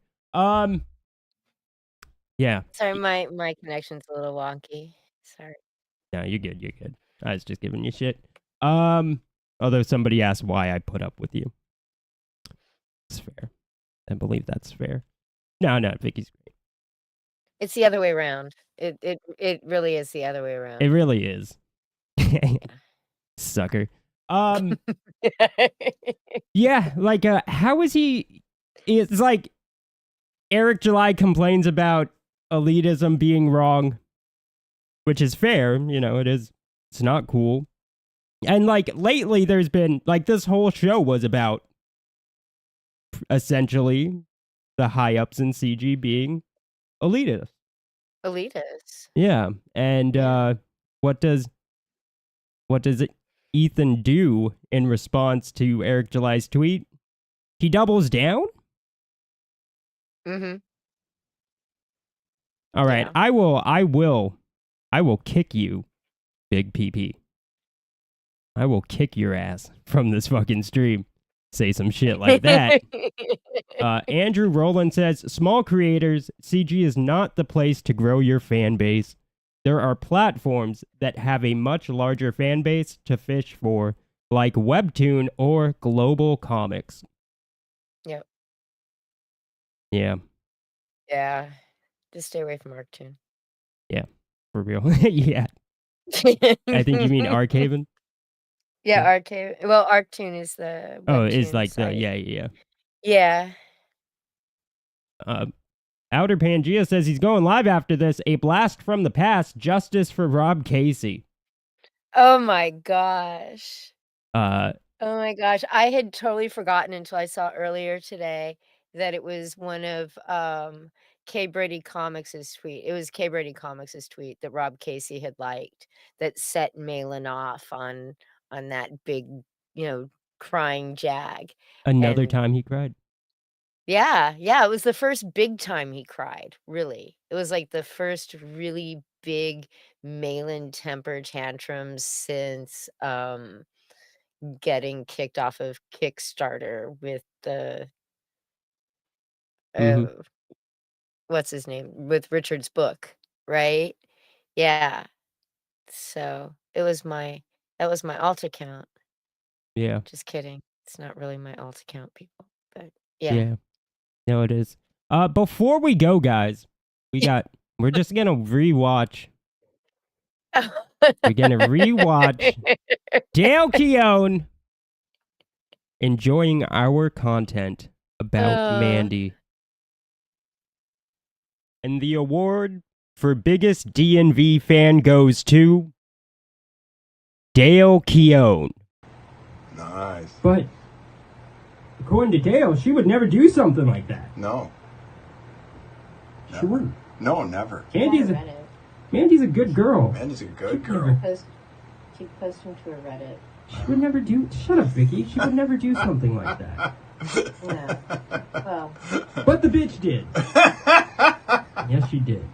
Yeah. Sorry, my connection's a little wonky. Sorry. No, you're good. You're good. I was just giving you shit. Although somebody asked why I put up with you. It's fair. I believe that's fair. No, Vicky's great. It's the other way around. It really is the other way around. It really is. Sucker. Yeah, like how is he? It's like Eric July complains about elitism being wrong, which is fair, it is. It's not cool. And like lately there's been like this whole show was about essentially the high ups in CG being elitist. Yeah, and what does Ethan do in response to Eric July's tweet? He doubles down? Mm-hmm. All right, I will kick you, Big PP. I will kick your ass from this fucking stream. Say some shit like that. Andrew Rowland says, small creators, CG is not the place to grow your fan base. There are platforms that have a much larger fan base to fish for, like Webtoon or Global Comics. Yep. Yeah. Yeah. Just stay away from Arctoon. Yeah. For real. Yeah. I think you mean Archaven? Yeah, Arcade. Well, Arctoon is the it's Webtoon like site. yeah. Yeah. Outer Pangea says he's going live after this. A blast from the past. Justice for Rob Casey. Oh my gosh. Uh, Oh my gosh. I had totally forgotten until I saw earlier today that it was one of K Brady Comics' tweet. It was K Brady Comics' tweet that Rob Casey had liked that set Malin off on that big, crying jag. Another And time he cried. yeah, it was the first big time he cried, really. It was like the first really big Malin temper tantrums since getting kicked off of Kickstarter with the Mhm. what's his name? With Richard's book, right? Yeah. So that was my alt account. Yeah. Just kidding. It's not really my alt account, people. But yeah. Yeah. No, it is. Before we go, guys, we're just gonna rewatch. We're gonna rewatch Dale Keown enjoying our content about Mandy. And the award for biggest DNV fan goes to Dale Keown. Nice. But according to Dale, she would never do something like that. No. She wouldn't. No, never. Mandy's a good girl. Mandy's a good girl. Keep posting to her Reddit. She would never do. Shut up, Vicky. She would never do something like that. Yeah. Well. But the bitch did. Yes, she did.